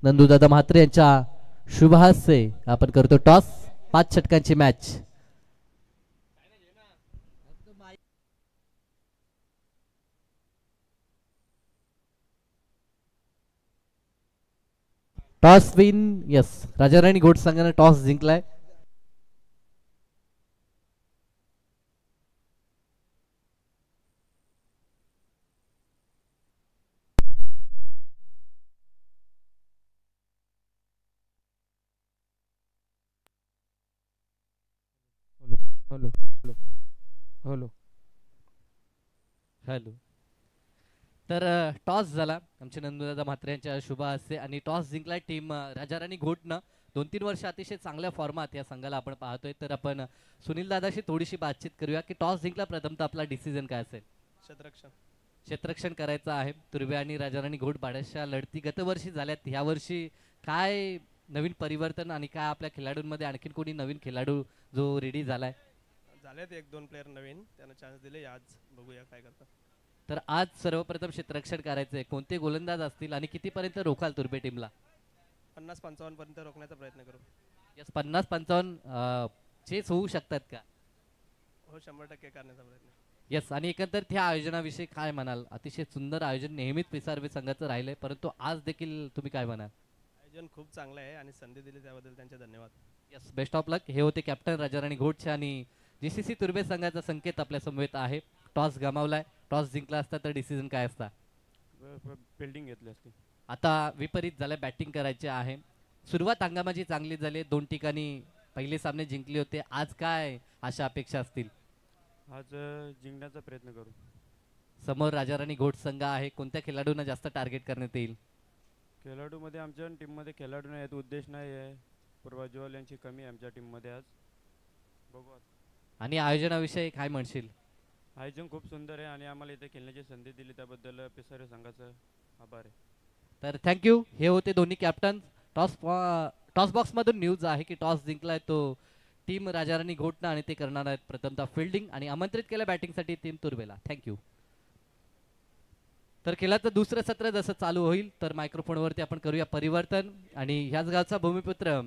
नंदूदादा म्हात्रे यांच्या शुभ हस्ते आपण करतो टॉस. 5 षटकांची match. Toss win yes Rajarani Ghot संघाने टॉस जिंकलाय. Hello hello hello. तर टॉस झाला आमचे नंदुदादा म्हात्रे यांच्या शुभ हस्ते आणि टॉस जिंकलाय टीम राजाराणी घोटनं. 2-3 वर्ष अतिशय चांगल्या फॉर्मात या संघाला आपण पाहतोय. तर आपण सुनील दादाशी थोडीशी बातचीत करूया की टॉस जिंकला प्रथमतः आपला डिसिजन काय असेल. क्षेत्ररक्षण करायचं आहे. तुर्बे आणि राजाराणी घोट बाड्याच्या लढती गतवर्षी झाल्यात. ह्या वर्षी काय नवीन परिवर्तन आणि काय आपल्या खेळाडूंमध्ये आणखीन कोणी नवीन खेळाडू जो रेडी झालाय. झालेत 1-2 प्लेयर नवीन त्यांना चान्स दिले. आज बघूया काय करतात. तर आज सर्वप्रथम क्षेत्ररक्षण करायचंय. कोणते गोलंदाज असतील आणि कितीपर्यंत रोखाल तुर्बे टीमला. 50-55 पर्यंत रोखण्याचा प्रयत्न करू. यस 50-55 चेस होऊ शकतात का. हो 100% करण्याचा प्रयत्न. यस आणि एकंदरीत ह्या आयोजनाविषयी काय म्हणाल. अतिशय सुंदर आयोजन नेहमीच पिसारवे संघाचं राहिलंय परंतु आज देखील तुम्ही काय म्हणाल. आयोजन खूप चांगलं आहे आणि संधी दिली त्याबद्दल त्यांचे धन्यवाद. यस बेस्ट ऑफ लक. हे होते कॅप्टन राजाराणी घोटचे आणि जीसीसी तुर्बे संघाचा संकेत आपल्या समवेत आहे. टॉस गमावलाय. टॉस जिंकला असता तर डिसिजन काय असता. फिल्डिंग घेतली असती. आता विपरीत झालं बॅटिंग करायचे आहे. सुरुवात हंगामाची चांगली झाली. 2 ठिकाणी पहिले सामने जिंकले होते. आज काय अशा अपेक्षा असतील. आज जिंकण्याचा प्रयत्न करू. समोर राजाराणी घोट संघ आहे. कोणत्या खेळाडूंना जास्त टार्गेट करण्यात येईल. खेळाडूमध्ये आमच्या टीममध्ये खेळाडू नाही आहेत. उद्देश नाही आहे. पूर्वज्वल यांची कमी आहे आमच्या टीममध्ये आज. बघू. आणि आयोजनाविषयी काय म्हणशील. आयोजन खूप सुंदर आहे आणि आम्हाला इथे खेळण्याची संधी दिली त्याबद्दल पिसारे संघाचा आभार आहे. तर थँक्यू. हे होते दोन्ही कॅप्टन. टॉस बॉक्समधून न्यूज आहे की टॉस जिंकलाय तो टीम राजाराणी घोटना आणि ते करणार आहेत प्रथमतः फिल्डिंग आणि आमंत्रित केलं बॅटिंगसाठी टीम तुर्बेला. थँक्यू. तर खेळाचं दुसरं सत्र जसं चालू होईल तर मायक्रोफोनवरती आपण करूया परिवर्तन आणि ह्याच गावचा भूमिपुत्र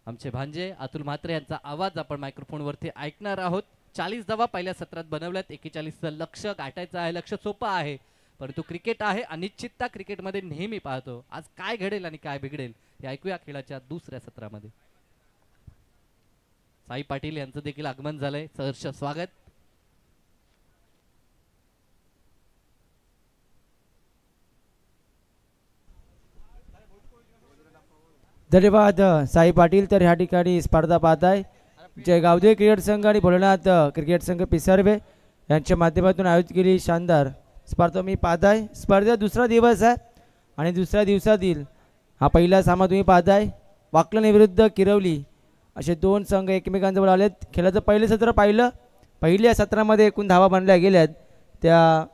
आमचे भांजे अतुल म्हात्रे यांचा आवाज आपण मायक्रोफोनवरती ऐकणार आहोत. 40 धावा पहिल्या सत्रात बनवल्यात. 41चं लक्ष गाठायचं आहे. लक्ष सोपं आहे परंतु क्रिकेट आहे. अनिश्चितता क्रिकेटमध्ये नेहमी पाहतो. आज काय घडेल आणि काय बिघडेल हे ऐकूया खेळाच्या दुसऱ्या सत्रामध्ये. साई पाटील यांचं देखील आगमन झालंय. सहर्ष स्वागत. धन्यवाद साई पाटील. तर ह्या ठिकाणी स्पर्धा पाहत आहे जय गावदेव क्रिकेट संघ आणि भोलेनाथ क्रिकेट संघ पिसारवे यांच्या माध्यमातून आयोजित केली शानदार स्पर्धा मी पाहताय. स्पर्धेचा दुसरा दिवस आहे आणि दुसऱ्या दिवसातील हा पहिला सामना तुम्ही पाहताय. वाकलन विरुद्ध किरवली असे 2 संघ एकमेकांजवळ आलेत. खेळाचं पहिलं सत्र पाहिलं. पहिल्या सत्रामध्ये एकूण धावा बनल्या गेल्यात त्या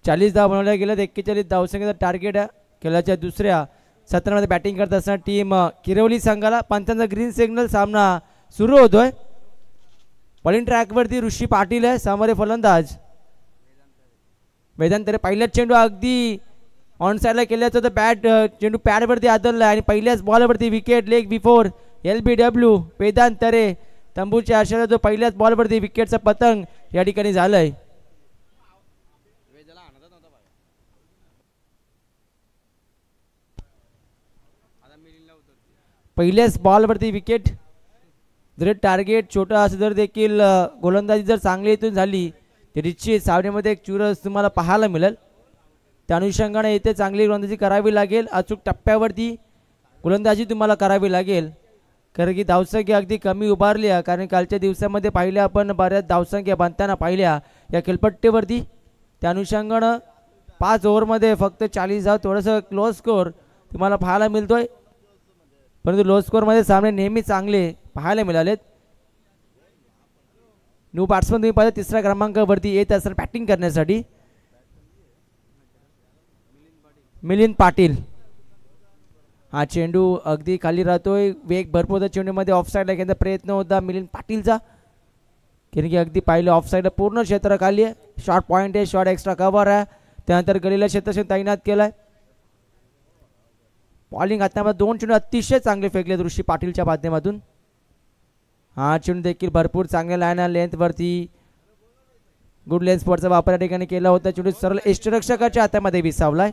40 धावा बनवल्या गेल्यात. 41 धावसंख्येचा टार्गेट आहे. खेळाच्या दुसऱ्या सत्रामध्ये बॅटिंग करत असताना टीम किरवली संघाला पंचांचा ग्रीन सिग्नल. सामना सुरू होतोय. बॉलिंग ट्रॅकवरती ऋषी पाटील आहे. सामोरे फलंदाज वेदांत तरे. पहिल्याच चेंडू अगदी ऑन साईडला केल्याचं तर बॅट चेंडू पॅडवरती आदळला आणि पहिल्याच बॉलवरती wicket. Leg before LBW Vedant Tare तंबूच्या आशाला जो पहिल्याच बॉलवरती विकेटचा पतंग या ठिकाणी झालंय. पहिल्याच बॉलवरती विकेट. जर टार्गेट छोटा असं जर देखील गोलंदाजी जर चांगली इथून झाली तर निश्चित सामन्यामध्ये एक चुरस तुम्हाला पाहायला मिळेल. त्या अनुषंगाने इथे चांगली गोलंदाजी करावी लागेल. अचूक टप्प्यावरती गोलंदाजी तुम्हाला करावी लागेल कारण की धावसंख्या अगदी कमी उभारली आहे. कारण कालच्या दिवसामध्ये पाहिल्या आपण बऱ्याच धावसंख्या बनताना पाहिल्या या खेळपट्टीवरती. त्या अनुषंगानं 5 ओव्हरमध्ये फक्त 40 धाव. थोडंसं क्लोज स्कोर तुम्हाला पाहायला मिळतोय परंतु लो स्कोअरमध्ये सामने नेहमी चांगले पाहायला मिळालेत. न्यू बॅट्समन तुम्ही पाहिजे 3ऱ्या क्रमांकावरती येत असतात बॅटिंग करण्यासाठी मिलिंद पाटील. हा चेंडू अगदी खाली राहतोय. वेग भरपूर होता चेंडूमध्ये. ऑफ साईडला घेण्याचा प्रयत्न होता मिलिंद पाटीलचा कारण की अगदी पाहिलं ऑफ साईडला पूर्ण क्षेत्र खाली आहे. शॉर्ट पॉईंट आहे. शॉर्ट एक्स्ट्रा कव्हर आहे. त्यानंतर गलीला क्षेत्र तैनात केलाय. बॉलिंग हातामध्ये 2 चेंडू अतिशय चांगले फेकले ऋषी पाटीलच्या माध्यमातून. हा चेंडू देखील भरपूर चांगल्या लाईन लेंथवरती गुड लेन्स स्पॉटचा वापर या ठिकाणी केला होता. चेंडू सरळ यष्टिरक्षकाच्या हातामध्ये विसावलाय.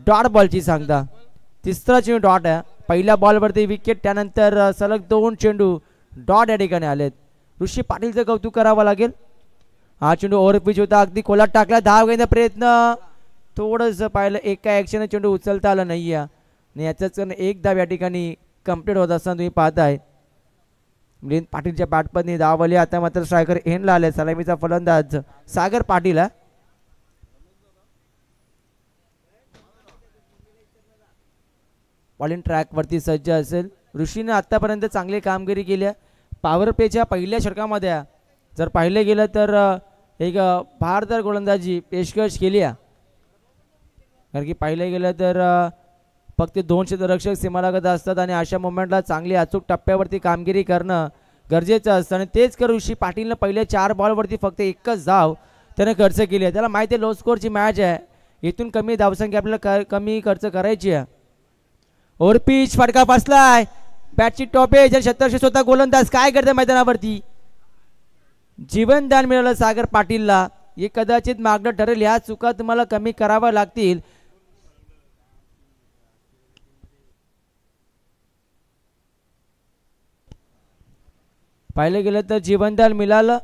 डॉट बॉलची सांगता. तिसरा चेंडू डॉट आहे. पहिल्या बॉलवरती विकेट, त्यानंतर सलग 2 चेंडू डॉट या ठिकाणी आलेत. ऋषी पाटीलचं कौतुक करावं लागेल. हा चेंडू ओव्हरपिच होता, अगदी खोलात टाकला. धाव घेण्याचा प्रयत्न थोडंसं पाहिलं, एका ॲक्शन चेंडू उचलता आला नाही आहे आणि याचाच एक धाव या ठिकाणी कंप्लीट होत असताना तुम्ही पाहताय. मिलिंद पाटीलच्या बॅटपदनी धाव आली. आता मात्र स्ट्रायकर एंडला आले. सलामीचा फलंदाज सागर पाटील. बॉलिंग ट्रॅकवरती सज्ज असेल. ऋषीने आतापर्यंत चांगली कामगिरी केली आहे. पॉवर प्लेच्या पहिल्या षटकामध्ये जर पाहिलं गेलं तर एक भारदार गोलंदाजी पेशकश केली आहे. कारण की पाहिलं गेलं तर फक्त 2 क्षेत्ररक्षक सीमालगत असतात आणि अशा मोमेंटला चांगली अचूक टप्प्यावरती कामगिरी करणं गरजेचं असतं आणि तेच कर ऋषी पाटीलनं पहिल्या 4 बॉलवरती फक्त एकच धाव त्याने खर्च केली आहे. त्याला माहिती आहे लो स्कोअरची मॅच आहे, इथून कमी धावसंख्या आपल्याला कमी खर्च करायची आहे. ओव्हरपिच फटका फसलाय. बॅटची टॉप एज आणि शतरक्षक स्वतः गोलंदाज काय करते मैदानावरती. जीवनदान मिळालं सागर पाटीलला. हे कदाचित मागणं ठरेल. ह्या चुका तुम्हाला कमी कराव्या लागतील. पाहिलं गेलं तर जीवनदान मिळालं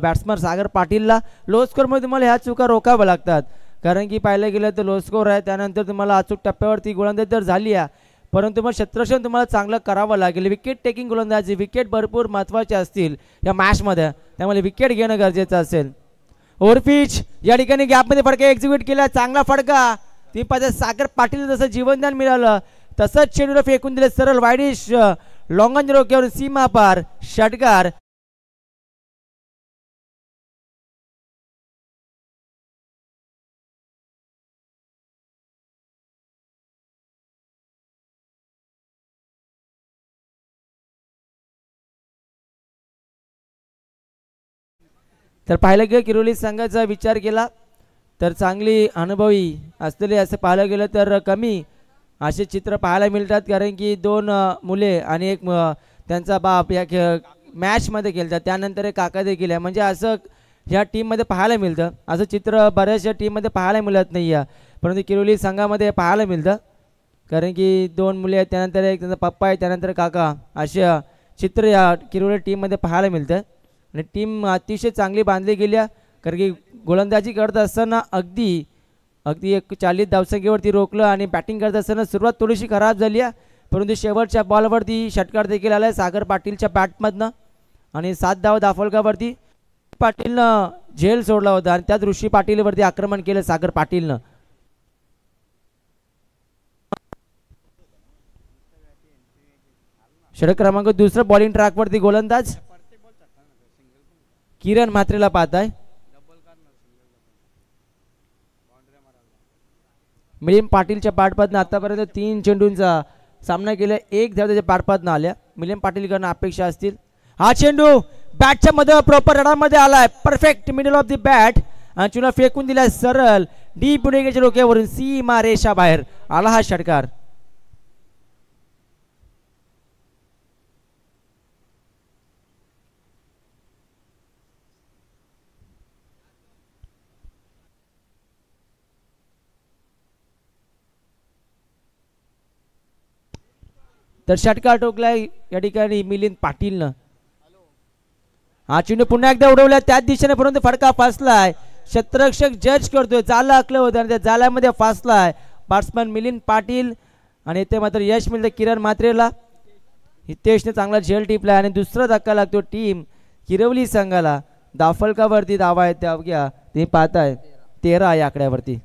बॅट्समन सागर पाटीलला. लो स्कोअरमध्ये तुम्हाला ह्या चुका रोखाव्या लागतात, कारण की पाहिलं गेलं तर लो स्कोअर आहे. त्यानंतर तुम्हाला अचूक टप्प्यावरती गोलंदाजी तर झाली आहे, परंतु मग क्षेत्ररक्षण तुम्हाला चांगलं करावं लागेल. विकेट टेकिंग गोलंदाजी, विकेट भरपूर महत्त्वाचे असतील या मॅचमध्ये, त्यामुळे विकेट घेणं गरजेचं असेल. ओव्हरपिच या ठिकाणी गॅपमध्ये फटका एक्झिक्यूट केला. चांगला फटका. ती पाहिजे सागर पाटील जसं जीवनदान मिळालं तसंच चेंडूला फेकून दिले सरळ वाईडिश लॉंगन रोक्यावर सीमा पार षटकार. तर पाहिलं गेलं किरोली संघाचा विचार केला तर चांगली अनुभवी असलेले असं पाहिलं गेलं तर कमी असे चित्र पाहायला मिळतात, कारण की 2 मुले आणि एक त्यांचा बाप या मॅचमध्ये खेळतात. त्यानंतर एक काका देखील आहे, म्हणजे असं ह्या टीममध्ये पाहायला मिळतं. असं चित्र बऱ्याचशा टीममध्ये पाहायला मिळत नाही आहे, परंतु किरोली संघामध्ये पाहायला मिळतं, कारण की 2 मुले आहेत, त्यानंतर एक त्यांचा पप्पा आहे, त्यानंतर काका, असे चित्र या किरोली टीममध्ये पाहायला मिळतं. आणि टीम अतिशय चांगली बांधली गेली आहे, कारण की गोलंदाजी करत असताना अगदी 40 धावसंख्येवरती रोखलं आणि बॅटिंग करत असताना सुरुवात थोडीशी खराब झाली आहे, परंतु शेवटच्या बॉलवरती षटकार देखील आला आहे सागर पाटीलच्या बॅटमधनं आणि 7 धाव दाफलकावरती पाटीलनं झेल सोडला होता आणि त्यात ऋषी पाटीलवरती आक्रमण केलं सागर पाटीलनं. षटक क्रमांक 2 बॉलिंग ट्रॅकवरती गोलंदाज किरण म्हात्रेला पाहताय. मिलिंद पाटीलच्या बॅटमधनं आतापर्यंत 3 चेंडूंचा सामना केला, 1 धाव त्याच्या बॅटमधनं आल्या. मिलिंद पाटीलकडनं अपेक्षा असतील. हा चेंडू बॅटच्या मध्ये प्रॉपर रडामध्ये आलाय, perfect middle of the bat आणि चेंडू फेकून दिलाय सरळ डीप उडेच्या डोक्यावरून सीमा रेषा बाहेर आला हा षटकार. तर षटकार टोकलाय या ठिकाणी मिलिंद पाटीलनं. हा चेंडू पुन्हा एकदा उडवला त्याच दिशेने, परंतु फटका फासलाय. क्षेत्ररक्षक जज करतोय, जालं आखलं होतं आणि त्या जाल्यामध्ये फासलाय बॅट्समन मिलिंद पाटील आणि इथे मात्र यश मिळतं किरण म्हात्रेला. हितेशने चांगला झेल टिपलाय आणि दुसरा धक्का लागतो टीम किरवली संघाला. दाफलकावरती धावा आहेत त्या अवघ्या तुम्ही पाहताय 13 या आकड्यावरती.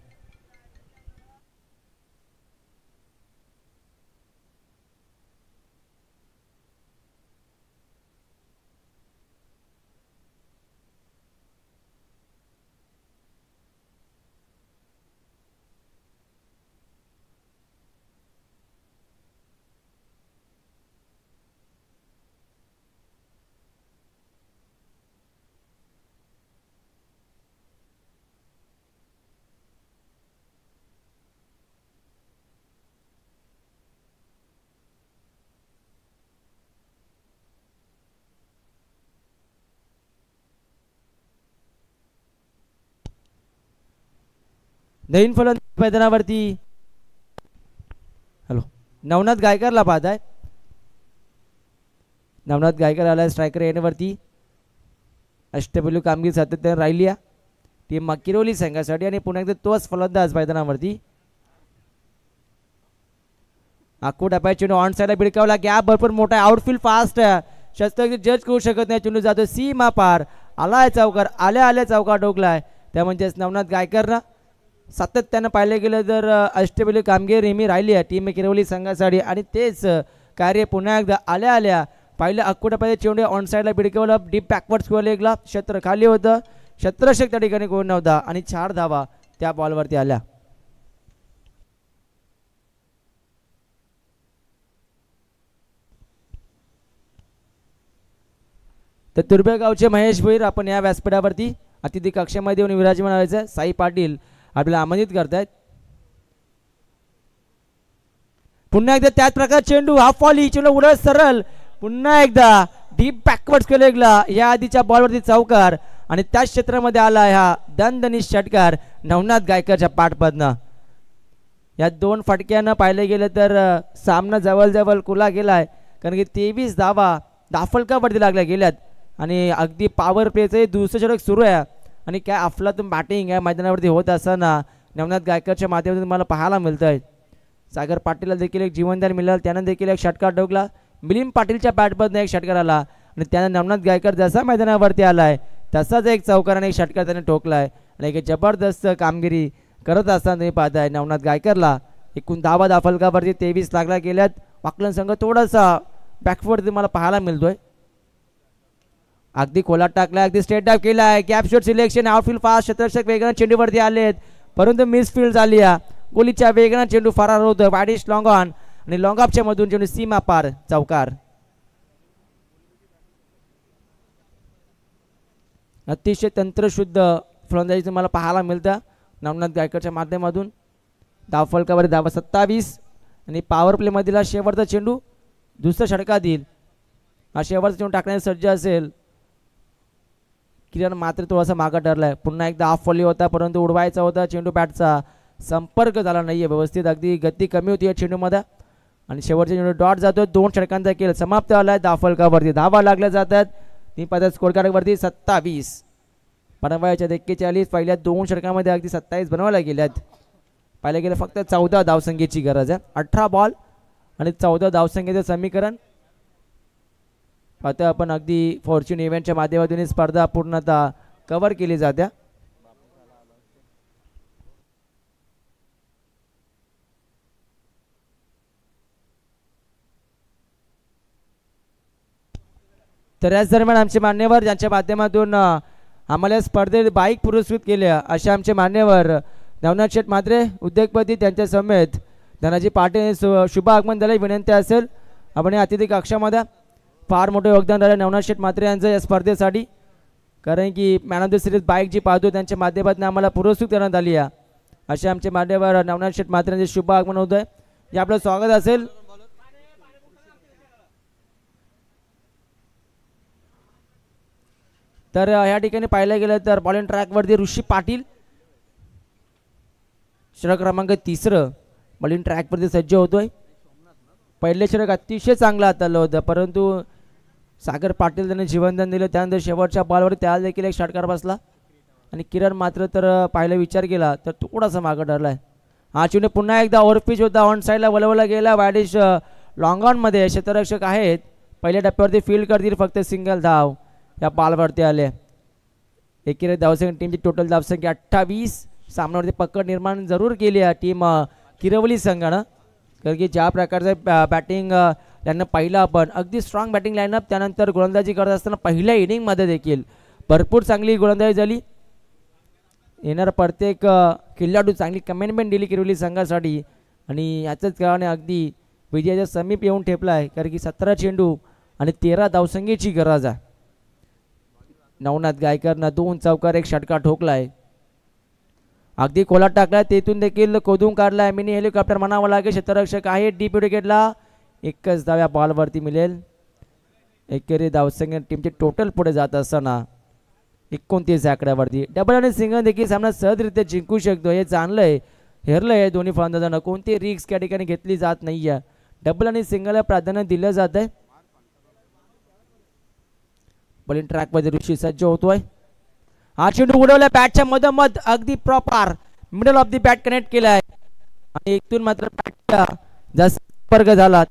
नवीन फलंदाज मैदानावरती हॅलो नवनाथ गायकरला पाहत आहे. नवनाथ गायकर आला स्ट्रायकर येण्यावरती. अष्टपैलू कामगिरी सातत्याने राहिली आहे टीम मकिरोली संघासाठी आणि पुन्हा एकदा तोच फलंदाज मैदानावरती. आखूट अपाय चेंडू ऑन साईडला भिडकावला. गॅप भरपूर मोठा आहे. आउटफील्ड फास्ट आहे. शस्त्र जज करू शकत नाही. चेंडू जातो सीमा पार. आलाय चौकार. आल्या चौकार ठोकलाय. त्या म्हणजेच नवनाथ गायकरनं सातत्यानं पाहिलं गेलं तर अष्टपैलू कामगिरी नेहमी राहिली आहे टीम किरवली संघासाठी आणि तेच कार्य पुन्हा एकदा आल्या पाहिलं. अक्कोटापाय चेंडू ऑन साईडला भिडकवलं. डीप बॅकवर्ड स्कोअर लेगला क्षेत्र खाली होतं. क्षेत्ररक्षक त्या ठिकाणी कोण नव्हता आणि 4 धावा त्या बॉलवरती आल्या. तर तुर्भेगावचे महेश भोईर आपण या व्यासपीठावरती अतिथी कक्षामध्ये येऊन विराजमान व्हायचं. साई पाटील आपल्याला आमंत्रित करतायत. पुन्हा एकदा त्याच प्रकार चेंडू हाफ वॉली चेंडू उडत सरळ पुन्हा एकदा डीप बॅकवर्ड स्क्वेअर या आधीच्या बॉलवरती चौकार आणि त्याच क्षेत्रामध्ये आला हा दणदणीत षटकार नवनाथ गायकरच्या पाठपदनं. या 2 फटक्यानं पाहिलं गेलं तर सामना जवळ कुला गेलाय कारण की 23 धावा दाफलकावरती लागल्या गेल्यात आणि अगदी पॉवर प्लेचं दुसरं षटक सुरू आहे आणि काय अफलातून बॅटिंग या मैदानावरती होत असताना नवनाथ गायकरच्या माध्यमातून मला पाहायला मिळत आहे. सागर पाटीलला देखील एक जीवनदान मिळालं. त्यानं देखील एक षटकार ठोकला. मिलिंद पाटीलच्या बॅटमधनं एक षटकार आला आणि त्यानं नवनाथ गायकर जसा मैदानावरती आलाय तसाच एक चौकार आणि एक षटकार त्याने ठोकलाय आणि एक जबरदस्त कामगिरी करत असताना तुम्ही पाहताय नवनाथ गायकरला एकूण धावा दाफलकावरती 23 लागला गेल्यात. वाकलन संघ थोडासा बॅकवर्ड मला पाहायला मिळतोय. अगदी खोलात टाकलाय. अगदी स्ट्रेट डाव केलाय. Gap shot selection. Outfield fast. क्षेत्ररक्षक वेगाने चेंडूवरती आलेत परंतु मिसफील्ड झाली आहे. गोलीच्या वेगाने चेंडू फरार होतोय. वाडिश लॉंग ऑन आणि लॉंग ऑफच्या मधून चेंडू सीमा पार चौकार. अतिशय तंत्रशुद्ध फलंदाजी तुम्हाला पाहायला मिळतं नवनाथ गायकरच्या माध्यमातून. धावफलकावर धावा 27 आणि पॉवर प्ले मधील हा शेवटचा चेंडू दुसऱ्या षटकातील हा शेवटचा चेंडू टाकण्यास सज्ज असेल. किरण मात्र थोडासा मागा ठरलाय. पुन्हा एकदा हाफ वॉली होता परंतु उडवायचा होता. चेंडू बॅटचा संपर्क झाला नाहीये व्यवस्थित. अगदी गती कमी होती या चेंडूमध्ये आणि शेवटचा चेंडू डॉट जातोय. 2 षटकांचा खेळ समाप्त झालाय. दाफलकावरती धावा लागल्या जातात. 3 पात्यात स्कोर कार्डवरती 27 बनवायच्या 41. पहिल्या 2 षटकामध्ये अगदी 27 बनवायला गेल्यात. पाहिलं गेलं फक्त 14 धावसंख्येची गरज आहे. 18 बॉल आणि 14 धावसंख्येचं समीकरण आता आपण अगदी फॉर्च्यून इव्हेंटच्या माध्यमातून स्पर्धा पूर्णतः कव्हर केली जात्या. तर याच दरम्यान आमचे मान्यवर ज्यांच्या माध्यमातून आम्हाला स्पर्धेत बाईक पुरस्कृत केल्या असे आमचे मान्यवर नवनाथ शेठ म्हात्रे उद्योगपती त्यांच्या समेत धनाजी पाटील शुभ आगमन झाले विनंती असेल. आपण या अतिथी कक्षामध्ये फार मोठे योगदान झालं नवनाथ शेठ म्हात्रे यांचं या स्पर्धेसाठी कारण की man of the series bike जी पाहतो त्यांच्या माध्यमातून आम्हाला पुरस्कृत करण्यात आली आहे. असे आमचे मान्यवर नवनाथ शेठ म्हात्रे यांचे शुभ आगमन होत आहे. हे आपलं स्वागत असेल. तर या ठिकाणी पाहिलं गेलं तर बॉलिंग ट्रॅकवरती ऋषी पाटील षटक क्रमांक 3 बॉलिंग ट्रॅकवरती सज्ज होतोय. पहिले षटक अतिशय चांगलं हाताळलं होतं परंतु सागर पाटील त्याने जीवनदान दिलं. त्यानंतर शेवटच्या बॉलवर त्याला देखील एक षटकार बसला आणि किरण मात्र तर पाहिला विचार केला तर थोडासा मागं ठरलाय. हा चेंडू पुन्हा एकदा ओव्हरपिच होता. ऑन साईडला वळवला गेला. वायडिश लॉंग ऑनमध्ये क्षेत्ररक्षक आहेत पहिल्या टप्प्यावरती फील्ड करतील. फक्त सिंगल धाव या बॉलवरती आले. एकेरी धावसंख्या टीमची टोटल धावसंख्या 28. सामन्यावरती पकड निर्माण जरूर केली आहे टीम किरवली संघानं कारण की ज्या प्रकारचं बॅटिंग त्यांना पाहिलं आपण अगदी स्ट्रॉंग बॅटिंग लाईनअप. त्यानंतर गोलंदाजी करत असताना पहिल्या इनिंगमध्ये देखील भरपूर चांगली गोलंदाजी झाली. येणारा प्रत्येक खेळाडू चांगली कमिटमेंट दिली किरवली संघासाठी आणि याच्याच कारणाने अगदी विजयाच्या समीप येऊन ठेपला आहे कारण की 17 चेंडू आणि 13 धावसंख्येची गरज आहे. नवनाथ गायकरनं 2 चौकार एक षटकार ठोकलाय. अगदी खोलात टाकलाय. तेथून देखील खोदून काढलाय. मिनी हेलिकॉप्टर म्हणावं लागेल. क्षेत्ररक्षक आहे डीप विकेटला. एकच धाव या बॉलवरती मिळेल. एकेरी धावसंख्या टीमचे टोटल पुढे जात असताना 29 आकड्यावरती. डबल आणि सिंगल देखील सामना सहजरित्या जिंकू शकतो हे जाणलंय, हेरलंय दोन्ही फलंदाजांना. कोणती रिस्क या ठिकाणी घेतली जात नाहीये. डबल आणि सिंगलला प्राधान्य दिलं जात आहे. बॉलिंग ट्रॅकमध्ये ऋषी सज्ज होतोय. हा चेंडू उडवला बॅटच्या मधोमध, अगदी proper middle of the bat connect केलाय आणि इथून मात्र बॅटचा जास्त संपर्क झाला,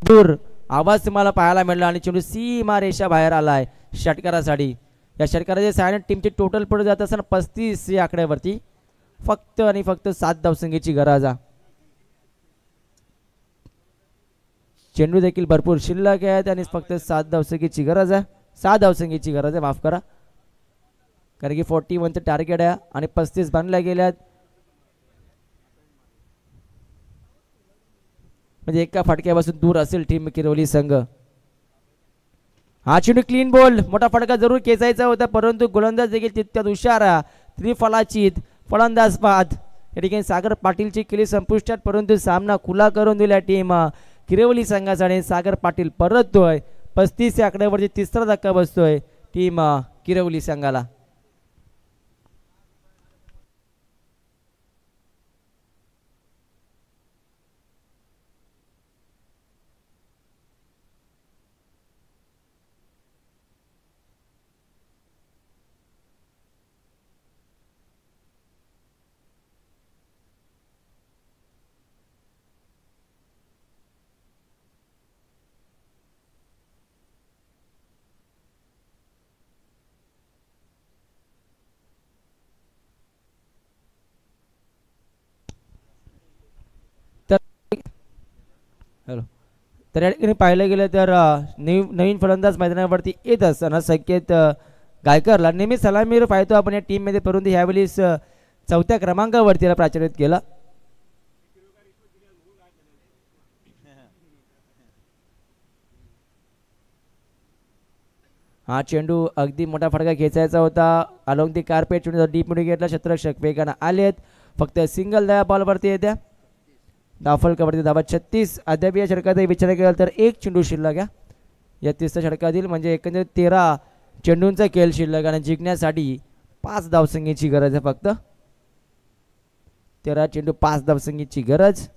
दूर आवाज तुम्हाला पाहायला मिळाला आणि चेंडू सीमा रेषा बाहेर आलाय षटकारासाठी. या षटकाराच्या सहाय्याने टीमची टोटल पुढे जात असताना 35 या आकड्यावरती. फक्त आणि फक्त 7 धावसंख्येची गरज आहे. चेंडू देखील भरपूर शिल्लक आहेत आणि फक्त 7 धावसंख्येची गरज आहे. 6 धावसंख्येची गरज आहे, माफ करा, कारण की 41चं टार्गेट आहे आणि 35 बांधल्या गेल्यात. म्हणजे एका फटक्यापासून दूर असेल टीम किरवली संघ. हा चेंडू क्लीन बॉल, मोठा फटका जरूर खेचायचा होता, परंतु गोलंदाज देखील तितक्यात हुशार. त्रिफलाचीत फलंदाज बाद या ठिकाणी सागर पाटीलची केली संपुष्टात, परंतु सामना खुला करून दिला टीम किरवली संघासाठी. सागर पाटील परततोय. 35 या आकड्यावरती तिसरा धक्का बसतोय टीम किरवली संघाला. तर या ठिकाणी पाहिलं गेलं तर नवीन फलंदाज मैदानावरती येत असताना संकेत गायकरला नेहमी सलामीवर पाहतो आपण या टीममध्ये, परंतु ह्यावेळेस 4थ्या क्रमांकावरती त्याला प्राचारित केला. हा चेंडू अगदी मोठा फटका खेचायचा होता. अलोंग दी कार्पेट चेंडू डीप मध्ये घेतला. क्षेत्ररक्षक वेगानं आलेत. फक्त सिंगल दया बॉलवरती येत्या. धावफलकावरती धावा 36. अद्याप या षटकाचा विचार केला तर एक चेंडू शिल्लक आहे या तिसऱ्या षटकातील, म्हणजे एकंदरीत 13 चेंडूंचा खेळ शिल्लक आणि जिंकण्यासाठी 5 धावसंख्येची गरज आहे. फक्त 13 चेंडू 5 धावसंख्येची गरज.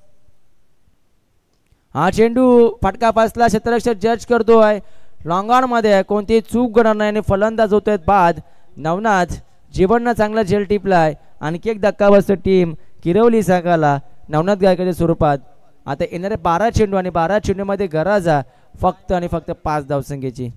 हा चेंडू फटका पासला, क्षेत्ररक्षक जज करतोय. लॉंग ऑन मध्ये कोणतीही चूक घडणार नाही आणि फलंदाज होतोय बाद. नवनाथ जीवननं चांगला झेल टिपलाय. आणखी एक धक्का बसतो टीम किरवली संघाला नवनाथ गायकच्या स्वरूपात. आता येणारे 12 चेंडू आणि 12 चेंडूमध्ये गरज आहे फक्त आणि फक्त 5 धावसंख्येची.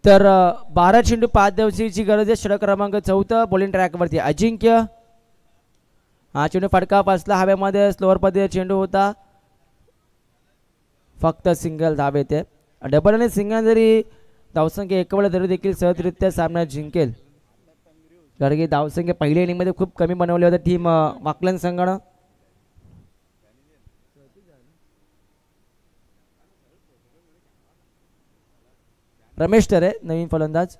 तर 12 चेंडू 5 धावसंख्येची गरज आहे. षटक क्रमांक 4 बॉलिंग ट्रॅकवरती अजिंक्य. हा चेंडू फटका पासला हवेमध्ये, स्लोअर मध्ये चेंडू होता. फक्त सिंगल धाव येते. डबल आणि सिंगल जरी धावसंख्या एक वेळा तरी देखील सहजरित्या सामना जिंकेल, कारण की धावसंख्या पहिल्या इनिंगमध्ये खूप कमी बनवली होती टीम वाकलन संघानं. रमेश तर आहे नवीन फलंदाज.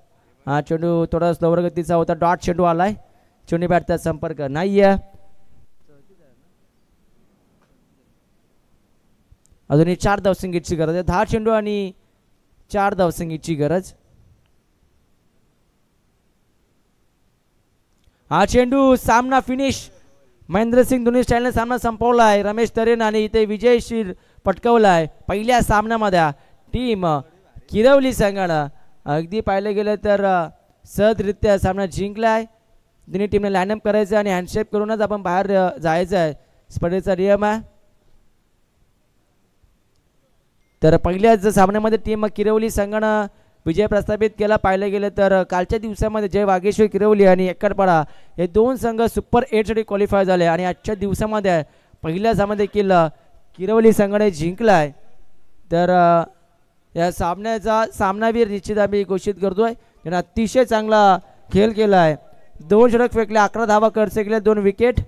हा चेंडू थोडा स्लोवर गतीचा होता. डॉट चेंडू आलाय. चेंडू बॅटचा संपर्क नाहीये. अजूनही 4 धावसंख्येची गरज आहे. 10 चेंडू आणि 4 धावसंख्येची गरज. हा चेंडू सामना फिनिश महेंद्रसिंग दोन्ही स्टाईलने सामना संपवला आहे. रमेश तरेन आणि इथे विजयशील पटकावला आहे. पहिल्या सामन्यामध्ये टीम किरवली संघानं अगदी पाहिलं गेलं तर सहजरित्या सामना जिंकला आहे. दोन्ही टीमने लाईनअप करायचं आणि हँडशेक करूनच आपण बाहेर जायचं आहे, स्पर्धेचा नियम आहे. तर पहिल्याच सामन्यामध्ये टीम किरवली संघानं विजय प्रस्थापित केला. पाहिलं गेलं तर कालच्या दिवसामध्ये जय वागेश्वर किरवली आणि एक्कडपाडा हे दोन संघ सुपर 8साठी क्वालिफाय झाले आणि आजच्या दिवसामध्ये पहिल्या सामन्यात देखील किरवली संघाने जिंकला आहे. तर या सामन्याचा सामनावीर निश्चित आम्ही घोषित करतोय, त्याने अतिशय चांगला खेळ केला आहे. 2 षटक फेकले, 11 धावा खर्च केल्या, 2 विकेट.